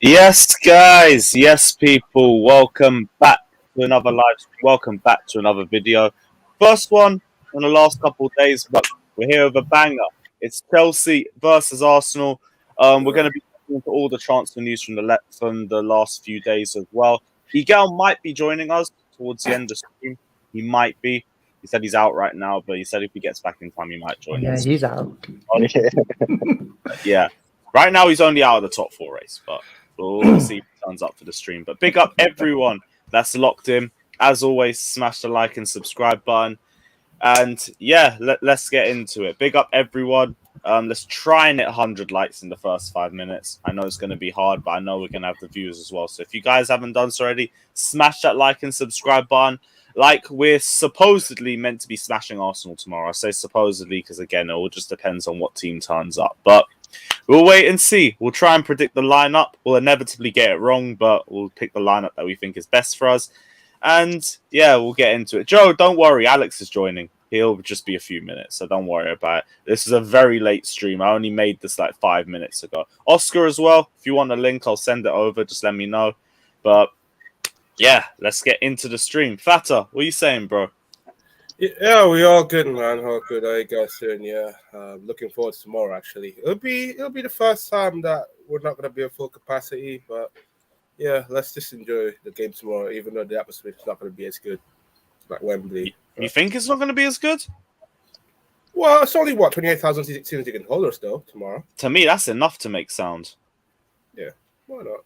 Yes, guys. Yes, people. Welcome back to another live stream. Welcome back to another video. First one in the last couple of days, but we're here with a banger. It's Chelsea versus Arsenal. We're going to be looking into all the transfer news from the last few days as well. Miguel might be joining us towards the end of the stream. He might be. He said he's out right now, but he said if he gets back in time, he might join Yeah, us. he's out. Yeah. Right now, he's only out of the top four race, but we'll see if he turns up for the stream. But big up everyone that's locked in. As always, smash the like and subscribe button. And yeah, let's get into it. Big up everyone. Let's try and hit 100 likes in the first 5 minutes. I know it's going to be hard, but I know we're going to have the viewers as well. So if you guys haven't done so already, smash that like and subscribe button. Like we're supposedly meant to be smashing Arsenal tomorrow. I say supposedly because, again, it all just depends on what team turns up. But we'll wait and see. We'll try and predict the lineup. We'll inevitably get it wrong, but we'll pick the lineup that we think is best for us. And yeah, we'll get into it. Joe, don't worry. Alex is joining. He'll just be a few minutes, so don't worry about it. This is a very late stream. I only made this like 5 minutes ago. Oscar as well. If you want a link, I'll send it over. Just let me know. But yeah, let's get into the stream. Fata, what are you saying, bro? Yeah, we all good, man. All good. How you guys doing? Yeah, looking forward to tomorrow. Actually, it'll be the first time that we're not gonna be at full capacity, but yeah, let's just enjoy the game tomorrow. Even though the atmosphere is not gonna be as good like Wembley. You think it's not going to be as good? Well, it's only 28,000 season ticket holders though tomorrow. To me, that's enough to make sound. Yeah, why not?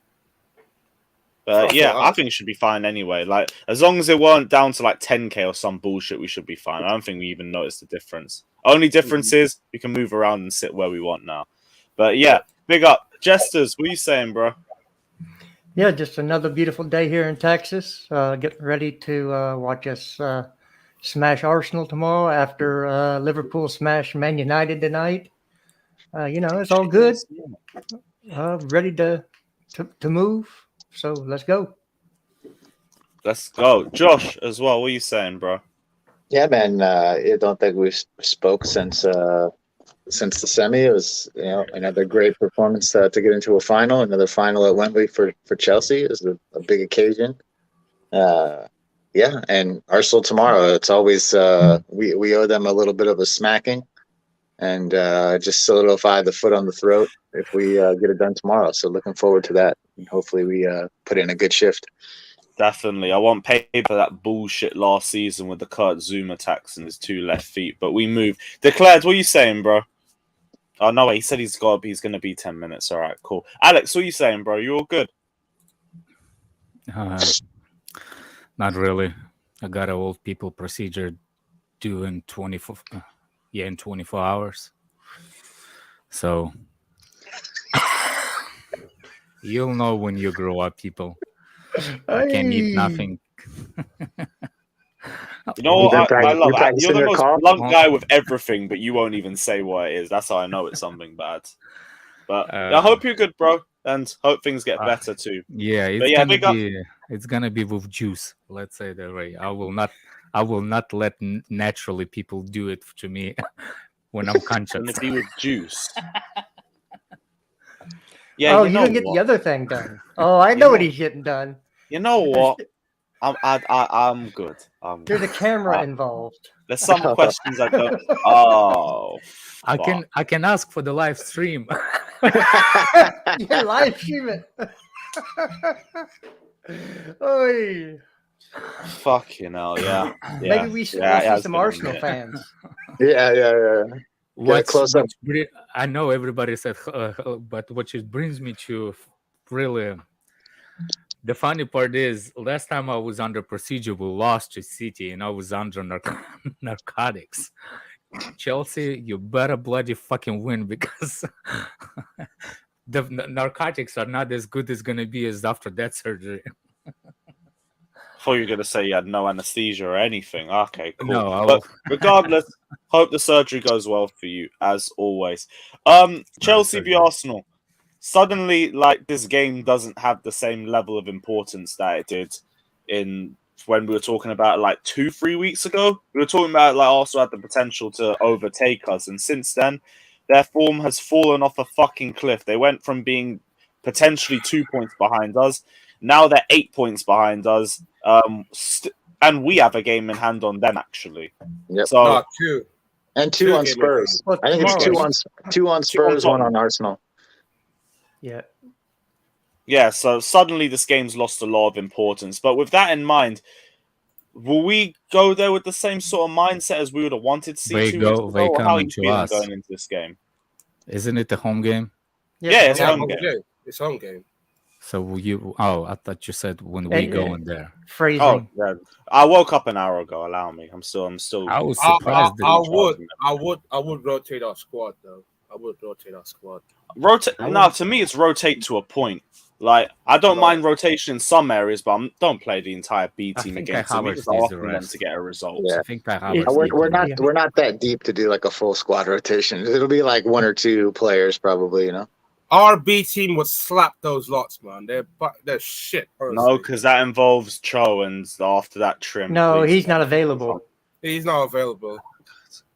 But yeah, I think it should be fine anyway. Like, as long as it weren't down to like 10K or some bullshit, we should be fine. I don't think we even noticed the difference. Only difference is we can move around and sit where we want now. But yeah, big up. Jesters, what are you saying, bro? Yeah, just another beautiful day here in Texas. Getting ready to watch us smash Arsenal tomorrow after Liverpool smash Man United tonight. It's all good. Ready to move. So let's go. Let's go. Josh, as well, what are you saying, bro? Yeah, man. I don't think we've spoke since the semi. It was another great performance to get into a final. Another final at Wembley for Chelsea is a big occasion. Yeah, and Arsenal tomorrow. It's always we owe them a little bit of a smacking, and just solidify the foot on the throat if we get it done tomorrow. So looking forward to that, and hopefully we put in a good shift. Definitely. I won't pay for that bullshit last season with the Kurt Zoom attacks and his 2 left feet, but we move. Declared, what are you saying, bro? Oh, no, he said he's going to be 10 minutes. All right, cool. Alex, what are you saying, bro? You all good? Not really. I got an old people procedure due in 24 hours. So you'll know when you grow up, people. I can't eat nothing. You know what? I love that. You're the most blunt guy with everything, but you won't even say what it is. That's how I know it's something bad. But I hope you're good, bro, and hope things get better too. Yeah, it's gonna be with juice. Let's say that way. I will not let naturally people do it to me when I'm conscious. It's gonna be with juice. Yeah. Oh, you didn't get the other thing done. Oh, I know what he's getting done. You know what? I'm good. There's a camera involved. There's some questions I don't. Oh, I can ask for the live stream. Yeah, live stream it. Oy. Fucking hell, yeah. Maybe we should see some Arsenal fans. Yeah. Close up. I know everybody said, but what it brings me to really. The funny part is, last time I was under procedure, we lost to City, and I was under narcotics. Chelsea, you better bloody fucking win, because the narcotics are not as good as gonna be as after that surgery. I thought you were gonna say you had no anesthesia or anything. Okay, cool. No, but regardless, hope the surgery goes well for you as always. Chelsea v Arsenal. Suddenly, like, this game doesn't have the same level of importance that it did when we were talking about like 2-3 weeks ago. We were talking about like Arsenal had the potential to overtake us, and since then, their form has fallen off a fucking cliff. They went from being potentially 2 points behind us. Now they're 8 points behind us, and we have a game in hand on them actually. Yep. So No, 2. And 2 Two on game Spurs. Well, I think it's tomorrow- 2 on Spurs, 1 on Arsenal. Yeah. yeah, so suddenly this game's lost a lot of importance. But with that in mind, will we go there with the same sort of mindset as we would have wanted to see They 2 go- weeks ago? they Or come how are you into feeling us. going into this game? Isn't it a home game? Yeah, it's Yeah, home home game. game. It's home game. So you? Oh, I thought you said when we go in there. Phrasing. Oh, yeah. I woke up an hour ago. Allow me. I'm still. I was I, surprised. I that would rotate our squad though. I would rotate our squad. Rotate. I No, would- to me, it's rotate to a point. Like I don't No. mind rotation in some areas, but don't play the entire B I team think against I them. We Havertz just needs the often them rest. to get a result. Yeah. I think I have. Yeah. We're not that deep to do like a full squad rotation. It'll be like 1 or 2 players probably, you know. Our B team would slap those lots, man. They're shit. No, Honestly. because that involves Cho, and after that trim. No, please. he's not available. He's not available.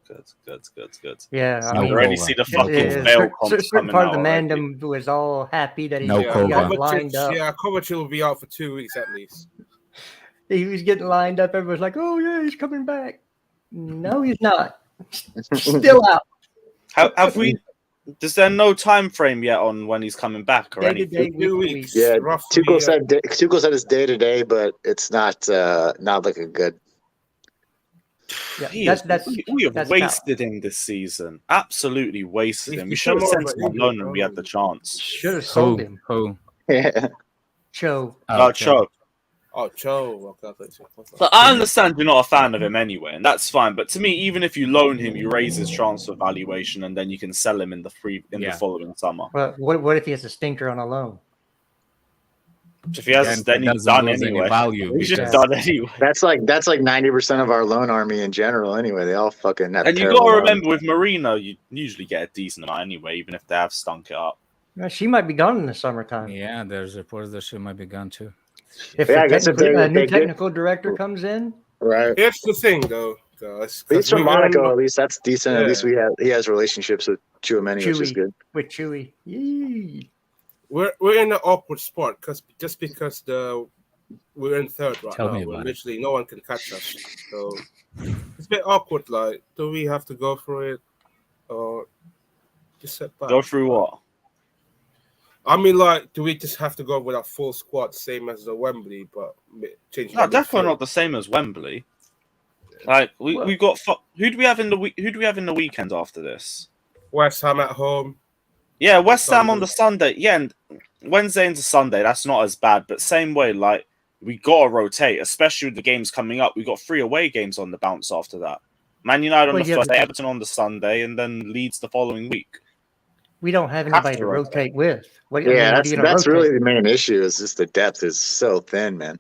Good. Yeah, I No mean, goal. Already see the No fucking goal. fail certain comps certain coming part out of the already. mandem was all happy that he No Yeah, Kovac. got Kovacic, lined up. Kovacic will be out for 2 weeks at least. He was getting lined up. Everyone's like, "Oh yeah, he's coming back." No, he's not. Still out. Have we? Is there no time frame yet on when he's coming back or Day to anything? day, week 2 to week. weeks. Yeah, roughly. Tuchel said it's day to day, but it's not looking good. Yeah, We have that's wasted him this season. Absolutely wasted He's him. We should have become sent more him of on an loan idiot, when we had the chance. should have sold him. Who? Yeah. Cho. Cho. Oh, Cho. Okay. But I understand you're not a fan of him anyway, and that's fine. But to me, even if you loan him, you raise his transfer valuation, and then you can sell him in the Yeah. following summer. Well, what if he has a stinker on a loan? If he has, then he's doesn't done lose any anyway. value He's just because- done anyway. That's like 90% of our loan army in general. Anyway, they all fucking have And you terrible got to loans. remember, with Marino, you usually get a decent amount anyway, even if they have stunk it up. Well, she might be gone in the summertime. Yeah, there's reports that she might be gone too. If Yeah, the I guess if technical- they- a new if they get- technical director comes in, Right. Here's the thing, though, guys. At least from we're in- Monaco, at least that's decent. At Yeah. least he has relationships with Tchouaméni, which is Chewy. good. with Chewy. Yee. We're in an awkward spot because we're in third right Tell now. me We're about it. literally no one can catch us. So it's a bit awkward. Like, do we have to go for it or just sit back? Go through what? I mean, like, do we just have to go with our full squad, same as the Wembley, but change? No, definitely not the same as Wembley. Like we got who do we have in the week? Who do we have in the weekend after this? West Ham at home. Yeah, West Ham on the Sunday. Yeah, and Wednesday into Sunday. That's not as bad, but same way. Like we gotta rotate, especially with the games coming up. We got 3 away games on the bounce after that. Man United on Well, the yeah, first, but- Everton on the Sunday, and then Leeds the following week. We don't have Have anybody to to rotate. rotate with. What, Yeah, what are you gonna that's rotate? really the main issue. Is just the depth is so thin, man.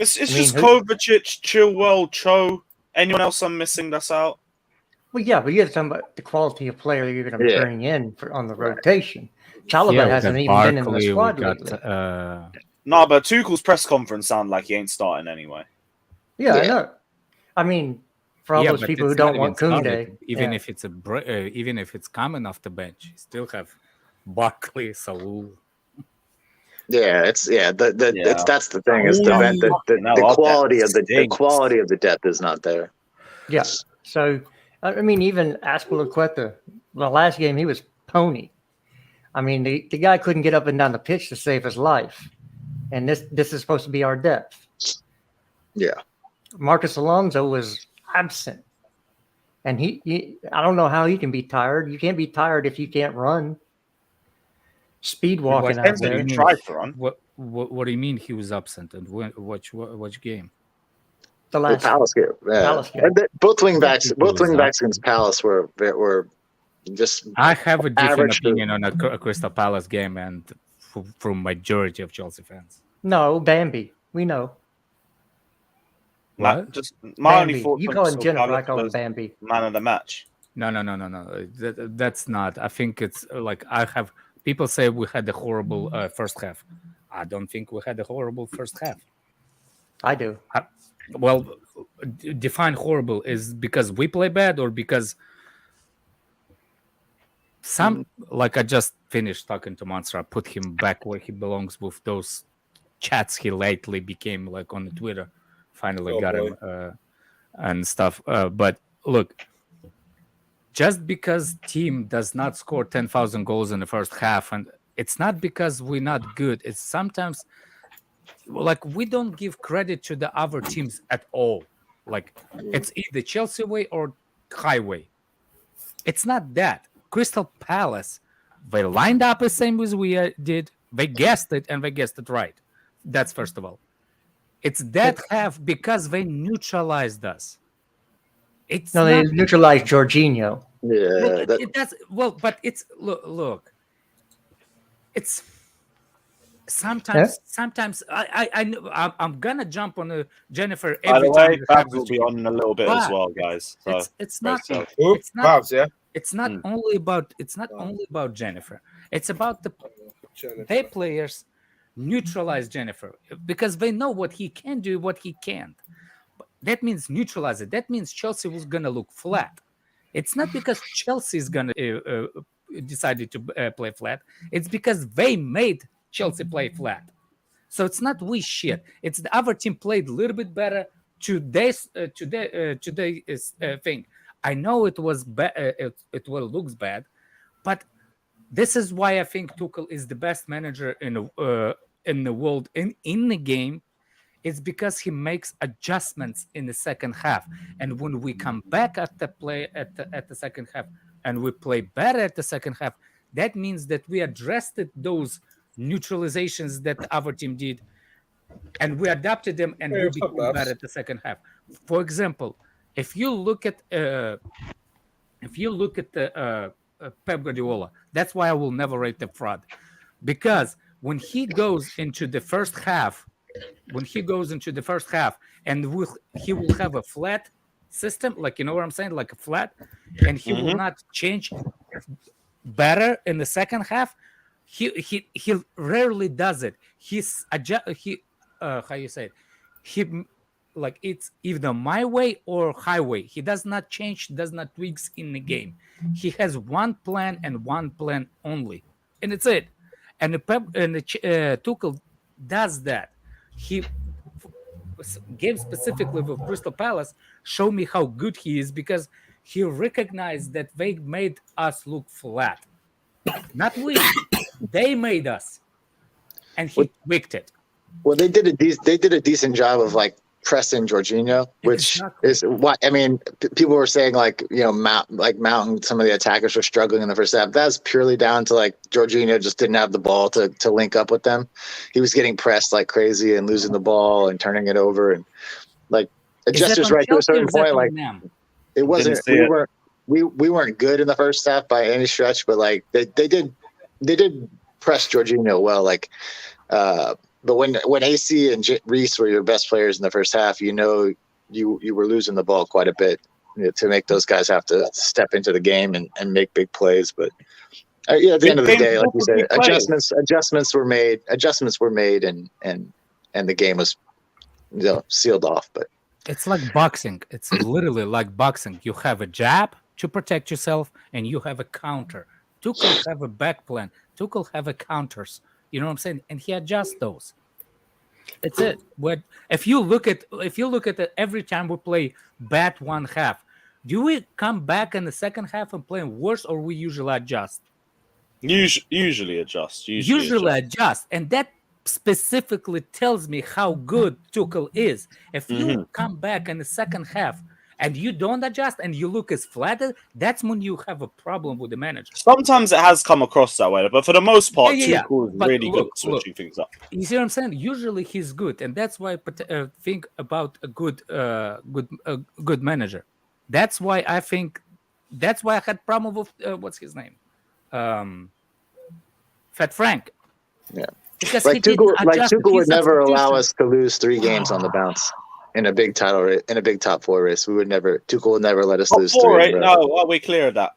It's I mean, just who- Kovacic, Chilwell, Cho. Anyone else I'm missing that's out? Well, yeah, but you have to talk about the quality of player you're going to Yeah. bring in on the rotation. Chalobah Yeah, we hasn't got even been in the Barkley, squad we got, lately. No, but Tuchel's press conference sounded like he ain't starting anyway. Yeah, I yeah. know. I mean, for all those but people who it's not don't want even Koundé, started. Even yeah. if it's even if it's coming off the bench, you still have Barkley, Saul. Yeah, it's Yeah. that's the thing is the our quality depth of the stinks. quality of the depth is not there. Yeah. So, I mean, even Aspilicueta, the last game, he was pony. I mean, the guy couldn't get up and down the pitch to save his life. And this is supposed to be our depth. Yeah. Marcus Alonso was absent. And he I don't know how he can be tired. You can't be tired if you can't run. Speed walking out Depends on there. who tried to run. What do you mean he was absent? And which game? The The last Palace game. Yeah. Palace game. And both wing backs He was against Palace were just I have a different Average to- opinion on a Crystal Palace game and from majority of Chelsea fans. No, Bambi. We know. What? Just my only Bambi. thought. You on call him Crystal Jennifer, I Palace call him was Bambi. man of the match. No. That's not. I think it's like I have people say we had a horrible first half. I don't think we had a horrible first half. I do. Well, define horrible is because we play bad or because like I just finished talking to Monster. I put him back where he belongs with those chats he lately became like on Twitter. Finally got him and stuff. But look, just because team does not score 10,000 goals in the first half, and it's not because we're not good. It's sometimes like we don't give credit to the other teams at all. Like it's either Chelsea way or highway. It's not that. Crystal Palace, they lined up the same as we did. They guessed it, and they guessed it right. That's first of all. It's that half because they neutralized us. It's No, they neutralized Jorginho. Yeah, well, it does well, but it's look. It's sometimes. I'm gonna jump on Jennifer By every the time. way, Babs will be on in a little bit as But well, guys. So it's not. Oops, It's not. Babs, yeah. It's not only about. It's not only about Jennifer. It's about their players neutralize Jennifer because they know what he can do, what he can't. That means neutralize it. That means Chelsea was gonna look flat. It's not because Chelsea is gonna decided to play flat. It's because they made Chelsea play flat. So it's not we shit. It's the other team played a little bit better today's thing. I know it was it well looks bad, but this is why I think Tuchel is the best manager in the world in the game. It's because he makes adjustments in the second half, and when we come back at the second half and we play better at the second half, that means that we addressed those neutralizations that the other team did, and we adapted them, and we became better at the second half. For example, if you look at the Pep Guardiola, that's why I will never rate the fraud, because when he goes into the first half. When he goes into the first half and he will have a flat system, like, you know what I'm saying, like a flat, and he will not change better in the second half. He rarely does it. How you say it? He like it's either my way or highway. He does not change, does not tweaks in the game. He has one plan and one plan only, and it's it. And the Tuchel does that. He game specifically with Crystal Palace show me how good he is because he recognized that they made us look flat. Not we. They made us. And he tweaked it. Well, they did a decent job of like pressing Jorginho, which is what I mean. People were saying like, you know, Mount, some of the attackers were struggling in the first half. That's purely down to like Jorginho just didn't have the ball to link up with them. He was getting pressed like crazy and losing the ball and turning it over, and like adjusters right to a certain point. Like it wasn't we weren't good in the first half by any stretch, but like they did press Jorginho well. Like but when AC and Reece were your best players in the first half, you know you were losing the ball quite a bit, you know, to make those guys have to step into the game and make big plays. But yeah, at the end of the day, like you said, adjustments were made, and the game was, you know, sealed off. But it's like boxing. It's literally like boxing. You have a jab to protect yourself, and you have a counter. Tuchel have a back plan. Tuchel have a counters. You know what I'm saying? And he adjusts those. It's it. But if you look at it every time we play bad one half, do we come back in the second half and play worse, or we usually adjust? Usually adjust. Usually adjust. And that specifically tells me how good Tuchel is. If you come back in the second half and you don't adjust and you look as flattered, that's when you have a problem with the manager. Sometimes it has come across that way, but for the most part, Tuchel is really good at switching things up. You see what I'm saying? Usually he's good, and that's why I think about a good manager. That's why I think. That's why I had problem with what's his name, Fat Frank. Yeah, because Tuchel would never allow us to lose 3 games on the bounce. In a big top 4 race, Tuchel would never let us lose 3. No, we're clear of that.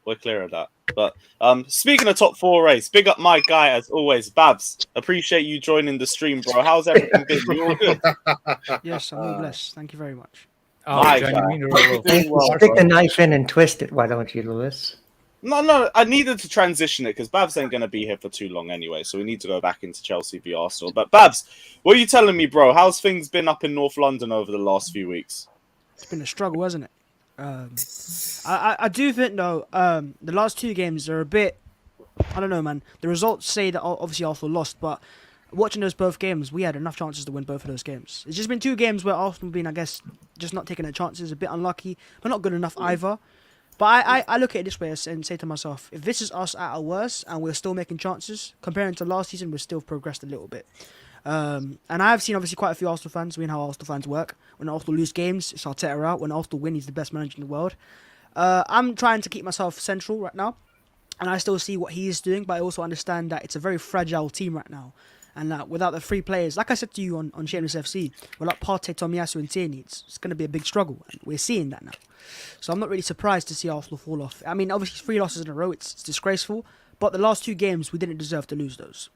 But speaking of top 4 race, big up my guy as always, Babs. Appreciate you joining the stream, bro. How's everything been? You all good? Yes, I'm all blessed. Thank you very much. Oh, Stick the knife in and twist it, why don't you, Lewis? No, I needed to transition it because Babs ain't going to be here for too long anyway, so we need to go back into Chelsea v Arsenal. But Babs, what are you telling me, bro? How's things been up in North London over the last few weeks? It's been a struggle, hasn't it? I do think though, the last two games are a bit. I don't know, man. The results say that obviously Arsenal lost, but watching those both games, we had enough chances to win both of those games. It's just been two games where Arsenal been, I guess, just not taking their chances, a bit unlucky, but not good enough either. But I look at it this way and say to myself, if this is us at our worst and we're still making chances, comparing to last season, we've still progressed a little bit. And I've seen obviously quite a few Arsenal fans. We know how Arsenal fans work. When Arsenal lose games, it's Arteta out. When Arsenal win, he's the best manager in the world. I'm trying to keep myself central right now, and I still see what he is doing, but I also understand that it's a very fragile team right now. And that without the three players, like I said to you on Shameless FC, without Partey, Tomiyasu and Tierney, it's going to be a big struggle. And we're seeing that now. So I'm not really surprised to see Arsenal fall off. I mean, obviously 3 losses in a row, it's disgraceful. But the last 2 games, we didn't deserve to lose those.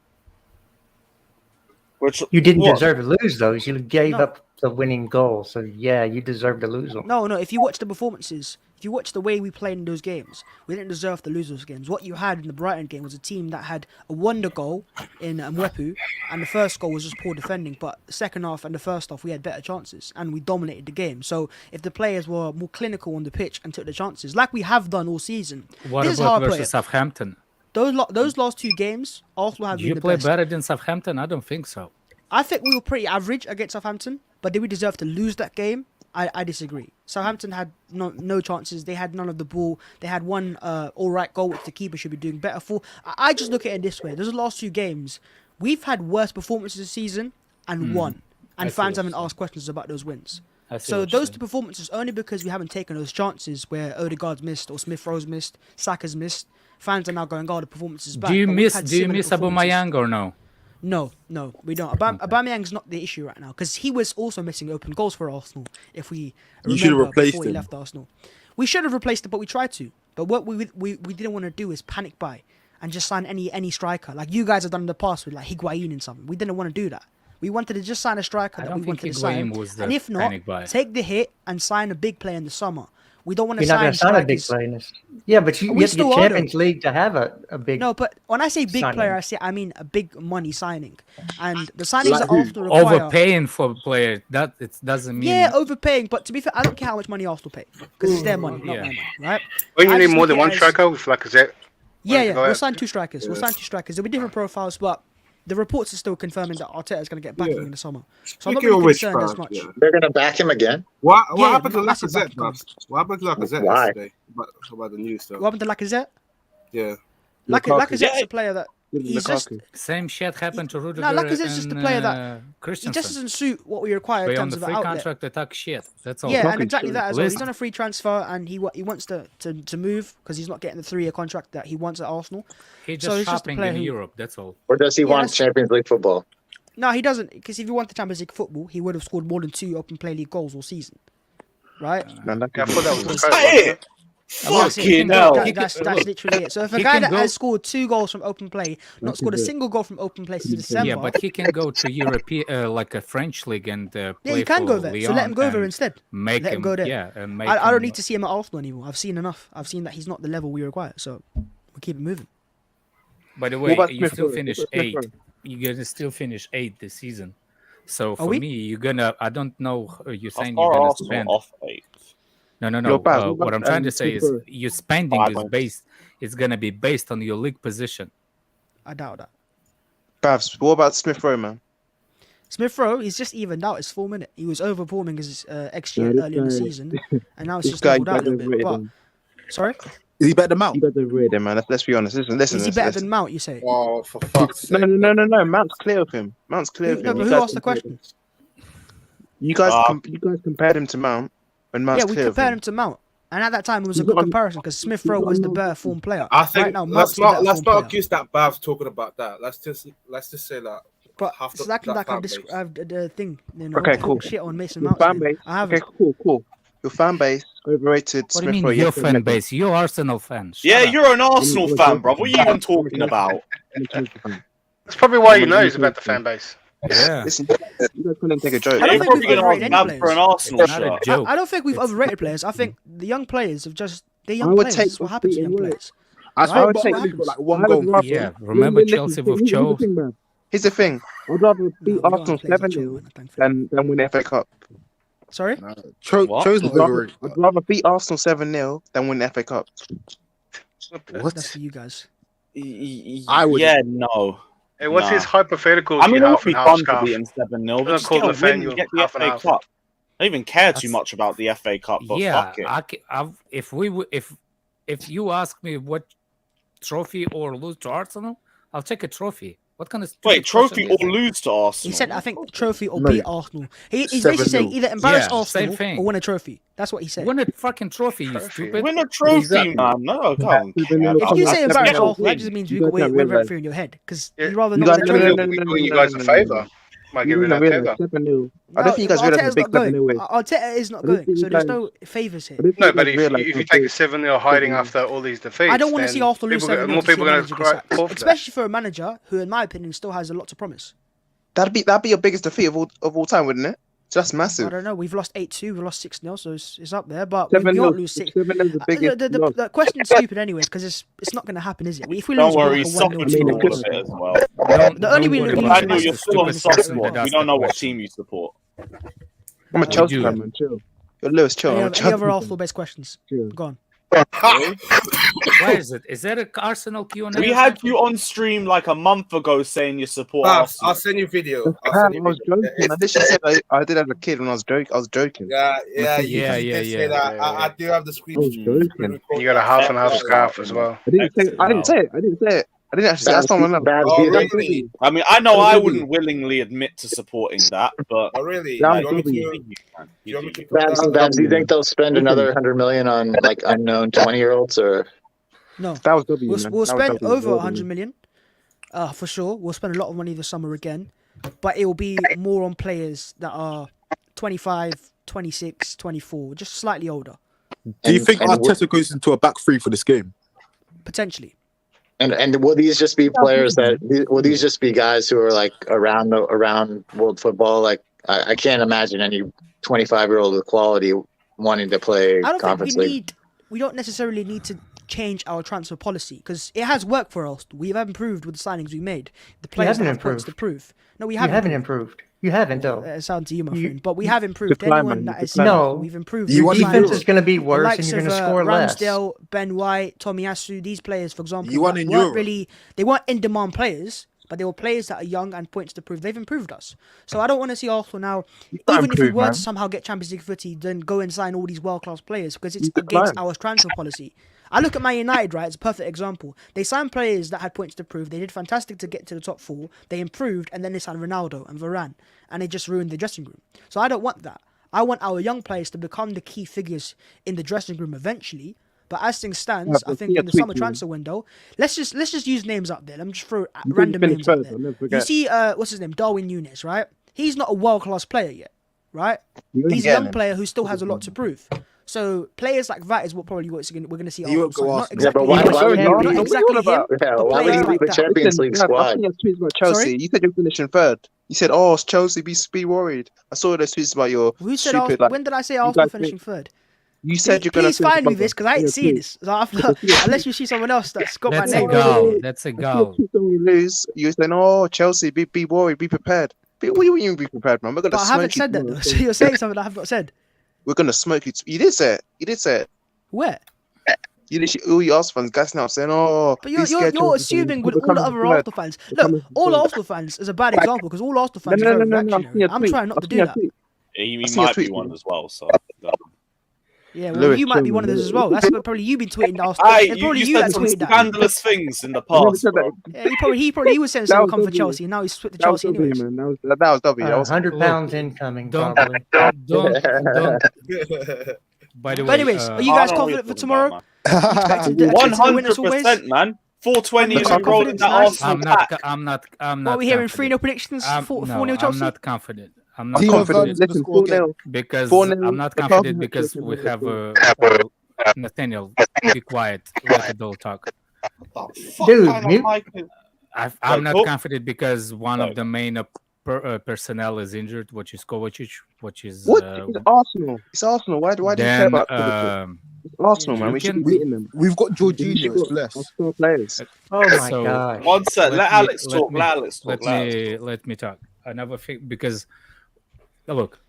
You didn't deserve to lose those. You gave up the winning goal. So, yeah, you deserve to lose them. No. If you watch the performances, if you watch the way we played in those games, we didn't deserve to lose those games. What you had in the Brighton game was a team that had a wonder goal in Mwepu, and the first goal was just poor defending. But the second half and the first half, we had better chances, and we dominated the game. So if the players were more clinical on the pitch and took the chances, like we have done all season. What about versus Southampton? Those last 2 games, Arsenal have been the best. Did you play better than Southampton? I don't think so. I think we were pretty average against Southampton, but did we deserve to lose that game? I disagree. Southampton had no chances. They had none of the ball. They had one all right goal, which the keeper should be doing better for. I just look at it this way. Those last 2 games, we've had worse performances this season and won. And fans haven't asked questions about those wins. So those 2 performances, only because we haven't taken those chances where Odegaard's missed or Smith-Rowe's missed, Saka's missed. Fans are now going, the performance is bad. Do you miss Aubameyang or no? No, we don't. Aubameyang's not the issue right now because he was also missing open goals for Arsenal. If we remember before he left Arsenal, we should have replaced him, but we tried to. But what we didn't want to do is panic buy and just sign any striker like you guys have done in the past with like Higuain and something. We didn't want to do that. We wanted to just sign a striker that we wanted to sign, and if not, take the hit and sign a big player in the summer. We don't want to sign a big player. Yeah, but you have to get Champions League to have a big. No, but when I say big player, I mean a big money signing. And the signings that Arsenal require. Overpaying for a player, that it doesn't mean. Yeah, overpaying. But to be fair, I don't care how much money Arsenal pay because it's their money, not my money, right? Well, you need more than one striker with Lacazette. Yeah. We'll sign 2 strikers. We'll sign 2 strikers. There'll be different profiles, but the reports are still confirming that Arteta is going to get backing in the summer. So I'm not really concerned as much. They're going to back him again? What happened to Lacazette, What happened to Lacazette yesterday? About the news stuff. What happened to Lacazette? Yeah. Lacazette's a player that he's just... Same shit happened to Rudiger Lacazette's just a player that Christensen. He just doesn't suit what we require in terms of the free outlet. contract, they talk shit. That's all. Yeah, and exactly that as well. He's on a free transfer and he wants to move because he's not getting the 3-year contract that he wants at Arsenal. He's just shopping in Europe, that's all. Or does he want Champions League football? No, he doesn't. Because if he wanted Champions League football, he would have scored more than 2 Open Play League goals all season. Right? I thought that was Fucking hell. That's literally it. So if a guy that has scored 2 goals from open play, not scored a single goal from open play since December. Yeah, but he can go to Europe, like a French league and play he can go there. So let him go there instead. Let him go there. Yeah, and I don't need to see him at Arsenal anymore. I've seen enough. I've seen that he's not the level we require. So we'll keep it moving. By the way, you still finish 8. You're gonna still finish 8 this season. So for me, you're gonna. I don't know. You're saying you're gonna spend off 8. No. What I'm trying to say is your spending is based. It's gonna be based on your league position. I doubt that. Bavs, what about Smith-Rowe, man? Smith-Rowe, he's just evened out his 4 minute. He was overperforming his XG earlier in the season, and now it's just leveled out a little bit. But, sorry? Is he better than Mount? You got the red, man. Let's be honest. Listen. Is he better than Mount, you say? Oh, for fuck's sake. No. Mount's clear of him. Mount's clear of him. No, but who asked the question? You guys compared him to Mount. When we compared him to Mount, and at that time it was a good comparison because Smith-Rowe was the better form player. I think right now, let's not accuse that Bav's talking about that. Let's just say that. But it's acting like I've the thing. Okay, cool. Shit on Mason Mount. Okay, cool. Your fan base overrated. What do you mean your fan base? You're Arsenal fans. Yeah, you're an Arsenal fan, bro. What are you even talking about? That's probably why he knows about the fan base. Yeah. Listen, you guys couldn't take a joke. I don't think we've overrated any for an Arsenal shirt. I don't think we've overrated players. I think the young players have just they're young players. That's what happens to young players. I Right? would But take what at least happens? like one goal. Yeah, remember Chelsea with Cho? Here's the thing. I'd rather No, beat we don't Arsenal have players like 7-0 Cho, thankfully. than win the FA Cup. Sorry? What? Cho's not overrated. I'd rather beat Arsenal 7-0 than win the FA Cup. What? That's for you guys. I would. Yeah, no. Hey, what's Nah. his hypothetical? I mean, it would half be and half fun to scarf? beat him 7-0, but Don't just call get a win Nathaniel and get the half and FA half. Cup. I don't even care too That's- much about the FA Cup, but Yeah, fuck it. if you ask me what trophy or lose to Arsenal, I'll take a trophy. What kind of Wait, stupid trophy question is or that? lose to Arsenal? He said, I think trophy or No. beat Arsenal. He's basically saying 7-0. either embarrass Yeah, same Arsenal thing. or win a trophy. That's what he said. Win a fucking trophy, you Trophy. stupid. Win a trophy, Exactly. man. No, go on. If you say embarrass Arsenal, Arsenal, that just means You we got guys don't win rent realise. free in your head. Because Yeah. you'd rather You not guys win a don't trophy. We doing you guys a favour. Might give you that favour. 7-0. I don't think you guys realize Arteta's the big not going. 7-0 way. Arteta is not I don't going. think So you there's guys- no favours here. I don't think No, you but guys if realise you how take a big- 7-0 hiding after all these defeats, I don't want to then see Arsenal lose people 7 get- more people are going to cry for that. especially for a manager who, in my opinion, still has a lot to promise. That'd be your biggest defeat of all time, wouldn't it? So that's I massive. don't know. We've lost 8-2. We lost 6-0, so it's up there. But we 7-0 won't lose 6. 7-0 is the biggest loss. The question's stupid anyways because it's not going to happen, is it? If we Don't lose worry, like a suffer 1-0 through mean, all it's of just- it as well. The only way worry we lose about to Daniel, Man you're City still on is the stupid, soft isn't spot. it? We don't know what That's the team you support. I'm a Chelsea do. fan, man. Chill. You're Lewis, chill. I'm a Any Chelsea other fan. Arsenal-based questions? Chill. Go on. Where is it? Is that an Arsenal Q&A? We or had something? you on stream like a month ago saying you support I'll Arsenal. send you video. That's I'll calm, send you I was video. joking. I literally said I did as a kid when I was joking. Yeah, you Yeah, did yeah, say yeah. that. Yeah, I do have the screen. I was joking. You got a half and half scarf as well. I didn't say it. I didn't say it. I didn't actually say it. That's someone else. Babs, Oh, do you think- really? I mean, I know Oh, I really? wouldn't willingly admit to supporting that, but Oh, really? Yeah, You want me to- you you want me to put Babs, that- Babs, do you think they'll spend another 100 million on like unknown 20-year-olds or? No. That was W, We'll man. we'll That was spend W. over 100 million, for sure. We'll spend a lot of money this summer again, but it will be more on players that are 25, 26, 24, just slightly older, Do you think and Arteta goes into a back three for this game? potentially. And will these just be players will these just be guys who are like around world football? Like I can't imagine any 25-year-old with quality wanting to play I don't think Conference League. we don't necessarily need to change our transfer policy because it has worked for us. We have improved with the signings we made. The players haven't have points to improved. prove. No, we You haven't. haven't improved. You haven't though. It sounds to you, my You- friend. But we have improved. Decline, Anyone man, that is decline. No. we've improved. You with want the Defense signings. is going to be The worse, and likes you're going to of, score less. Ramsdale, Ben White, Tomiyasu, these players, for example, You won that in weren't Europe. really they weren't in-demand players, but they were players that are young and points to prove. They've improved us. So I don't want to see Arsenal now, can't even if we improve, were man. to somehow get Champions League footy, then go and sign all these world-class players because it's You decline. against our transfer policy. I look at Man United, right? It's a perfect example. They signed players that had points to prove. They did fantastic to get to the top 4. They improved, and then they signed Ronaldo and Varane, and they just ruined the dressing room. So I don't want that. I want our young players to become the key figures in the dressing room eventually. But as things stands, I think in the summer transfer window, let's just use names up there. Let me just throw random names out there. You see, what's his name? Darwin Núñez, right? He's not a world-class player yet, right? He's a young player who still has a lot to prove. So players like that is what probably we're going to see. He won't go Arsenal. Arsenal. Not Yeah, but exactly why would him, you not be- exactly him, Yeah, but why would players you like be that. Champions League I've squad? seen your tweets about Chelsea. Sorry? You said you're finishing third. You said, "Oh, it's Chelsea, be worried." I saw those tweets about your Who said stupid. Arsenal? Like, When did I say you Arsenal guys finishing third? you said you're gonna. Please find me this because I ain't seeing this. So after, unless you see someone else that's got That's my a name. goal. That's a goal. When we lose, you're saying, "Oh, Chelsea, be worried, be prepared." What do you mean be prepared, man? We're gonna But I smoke haven't you said that tomorrow. though. So you're saying something I have not said. We're gonna smoke you. You did say it. You did say it. Where? You literally, all you Arsenal fans gassing out saying, "Oh, But be you're scared, you're Chelsea assuming fans. with We're all the coming other third. Arsenal fans. We're Look, coming all third." Arsenal fans is a bad example because all Arsenal fans No, are very no, I've reactionary. seen your I'm tweet. trying not I've to seen do your that. tweet. He I've seen your might be tweet. one as well. So Yeah, well, Lewis, you might chill, be one of man. those as well. That's probably you been tweeting Arsenal. Aye, It's you, probably you you said that some tweeted that. scandalous things in the I never past, said bro. that. Yeah, he was saying That someone was come for W. Chelsea, and now he's switched to That was Chelsea W, anyways. man. That was W. That was 100 Look, pounds incoming, don't- probably. Don't. By the But way, anyways, are you I guys don't know what confident for you're tomorrow? talking Expected to win as always? 100%, man. 420 I'm is not rolling confident that tonight. Arsenal I'm not. pack. I'm not. I'm What not. are we hearing? confident. 3-0 predictions? 4-0 No, I'm Chelsea? not confident. I'm not Timo confident. Werner's gonna Listen, score again. 4-0. because 4-0. I'm not The confident Coffin because has we taken have over. Nathaniel. Be quiet. Let the dog talk. Dude, Kind of mute. like it. I'm not Cool. confident because one Sorry. of the main personnel is injured, which is Kovacic, which is What? It's Arsenal. It's Arsenal. Why do you care then about Kovacic? It's Arsenal, Yeah. man. You We should be can- beating them. We've got We Jorginho. should It's got our blessed. star players. Oh my So, gosh. One sec. Let Alex talk. me- Let Alex talk. let me talk. Another thing, because look,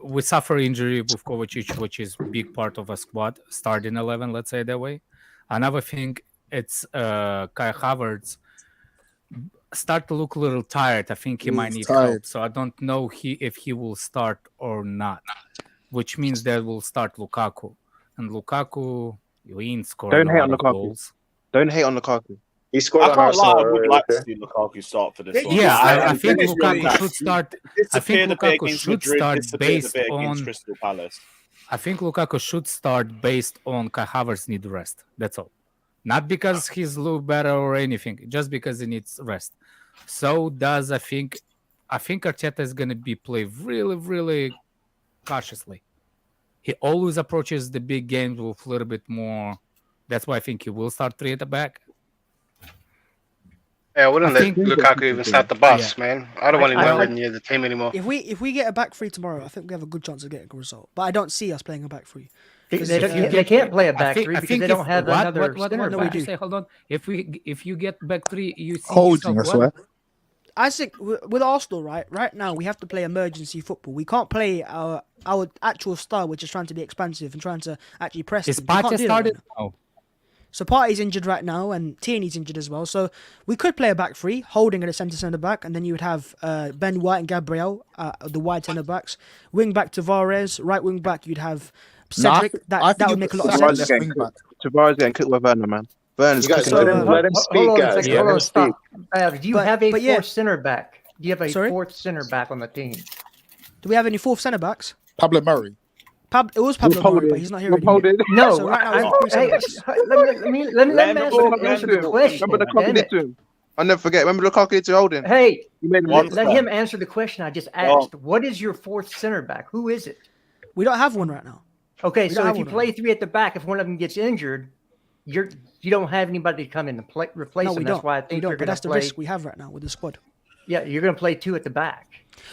we suffer injury with Kovacic, which is big part of a squad, starting 11, let's say that way. Another thing, it's Kai Havertz start to look a little tired. I think he might He's need tired. help. So I don't know if he will start or not, which means that will start Lukaku. And Lukaku, you ain't scoring Don't a hate lot on of Lukaku. goals. Don't hate on Lukaku. He scored I on can't lie. Arsenal I would earlier like to this year. see Lukaku start for this one. Yeah, I think Dennis really Lukaku should start. I think disappeared a bit Lukaku against should Madrid. start Disappeared a based bit against on. Crystal Palace. I think Lukaku should start based on Kai Havertz need rest. That's all. Not because he's a little better or anything, just because he needs rest. So does I think Arteta is gonna be played really, really cautiously. He always approaches the big games with a little bit more. That's why I think he will start 3 at the back. Yeah, I wouldn't I let think- Lukaku even start the bus, man. I don't want him I- nowhere near the team anymore. If we get a back three tomorrow, I think we have a good chance of getting a result. But I don't see us playing a back three. They can't play a back I three think because they if- don't have what, another what, center no, back. we do. Say, hold on. If you get back 3, you see Holding, I yourself swear. I think with Arsenal, right now we have to play emergency football. We can't play our actual style, which is trying to be expansive and trying to actually press. Is teams. We can't Partey do that right started? now. No. So Partey's injured right now, and Tierney's injured as well. So we could play a back three, holding at a centre back, and then you would have Ben White and Gabriel, the wide centre backs. Wing back Tavares, right wing back you'd have Cedric. I think that would you make a put lot of Saka sense. left wing back. Tavares getting cooked with Werner, man. Werner's You guys cooking let everyone. him speak, Hold on a guys. second. Let Hold him on, speak. stop. Do you But- have a but yeah. fourth center back? Do you have a Sorry? fourth center back on the team? Do we have any fourth centre backs? Pablo Murray. It was Pablo Murray, but he's not here We'll anymore. hold it. No. So right now it's three hey, centre-backs. let me answer the question. Remember the Lukaku damn did it. to him. I'll never forget. Remember Lukaku did to Holding? Hey, He made him One look let bad. him answer the question I just asked. What is your fourth center back? Who is it? We don't have one right now. Okay, We so don't if have you one. play 3 at the back, if one of them gets injured, you don't have anybody to come in and replace No, him. we That's don't. why I We think don't. you're But going to that's the play. risk we have right now with the squad. Yeah, you're going to play 2 at the back.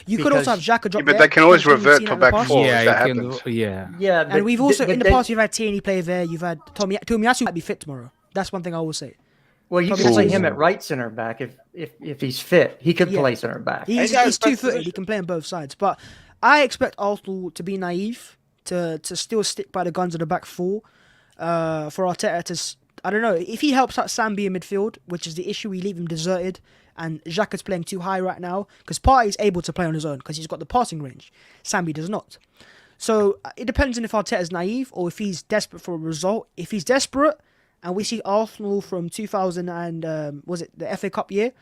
You could also have Because- Xhaka drop but there. they can always We've seen revert that to in the back past. four. Yeah, if you that can happens. do. Yeah. Yeah, And we've also in the then- past you've had Tierney play there. You've had Tomiyasu might be fit tomorrow. That's one thing I will say. Well, you Probably can play not. him at right center back if he's fit. He could Yeah. play center back. He's guys, back 2-footed. He can play on both sides. But I expect Arsenal to be naive, to still stick by the guns of the back four. For Arteta to, I don't know, if he helps out Sambi in midfield, which is the issue, we leave him deserted, and Xhaka's playing too high right now, because Partey is able to play on his own, because he's got the passing range. Sambi does not. So it depends on if Arteta's naive, or if he's desperate for a result. If he's desperate, and we see Arsenal from 2000 and, was it the FA Cup year,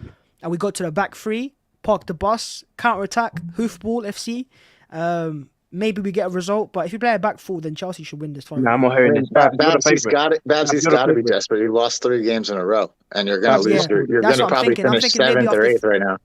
and we go to the back three, park the bus, counter-attack, hoofball, FC, maybe we get a result, but if you play a back four, then Chelsea should win this fight. Nah, I'm not hearing this. Babs, you're the Babsy's favourite. got it. Babsy's You're the got to be favourite. desperate. He lost 3 games in a row, and you're going to Yeah, lose. You're that's going to what I'm probably thinking. I'm finish thinking maybe 7th or after 8th right now.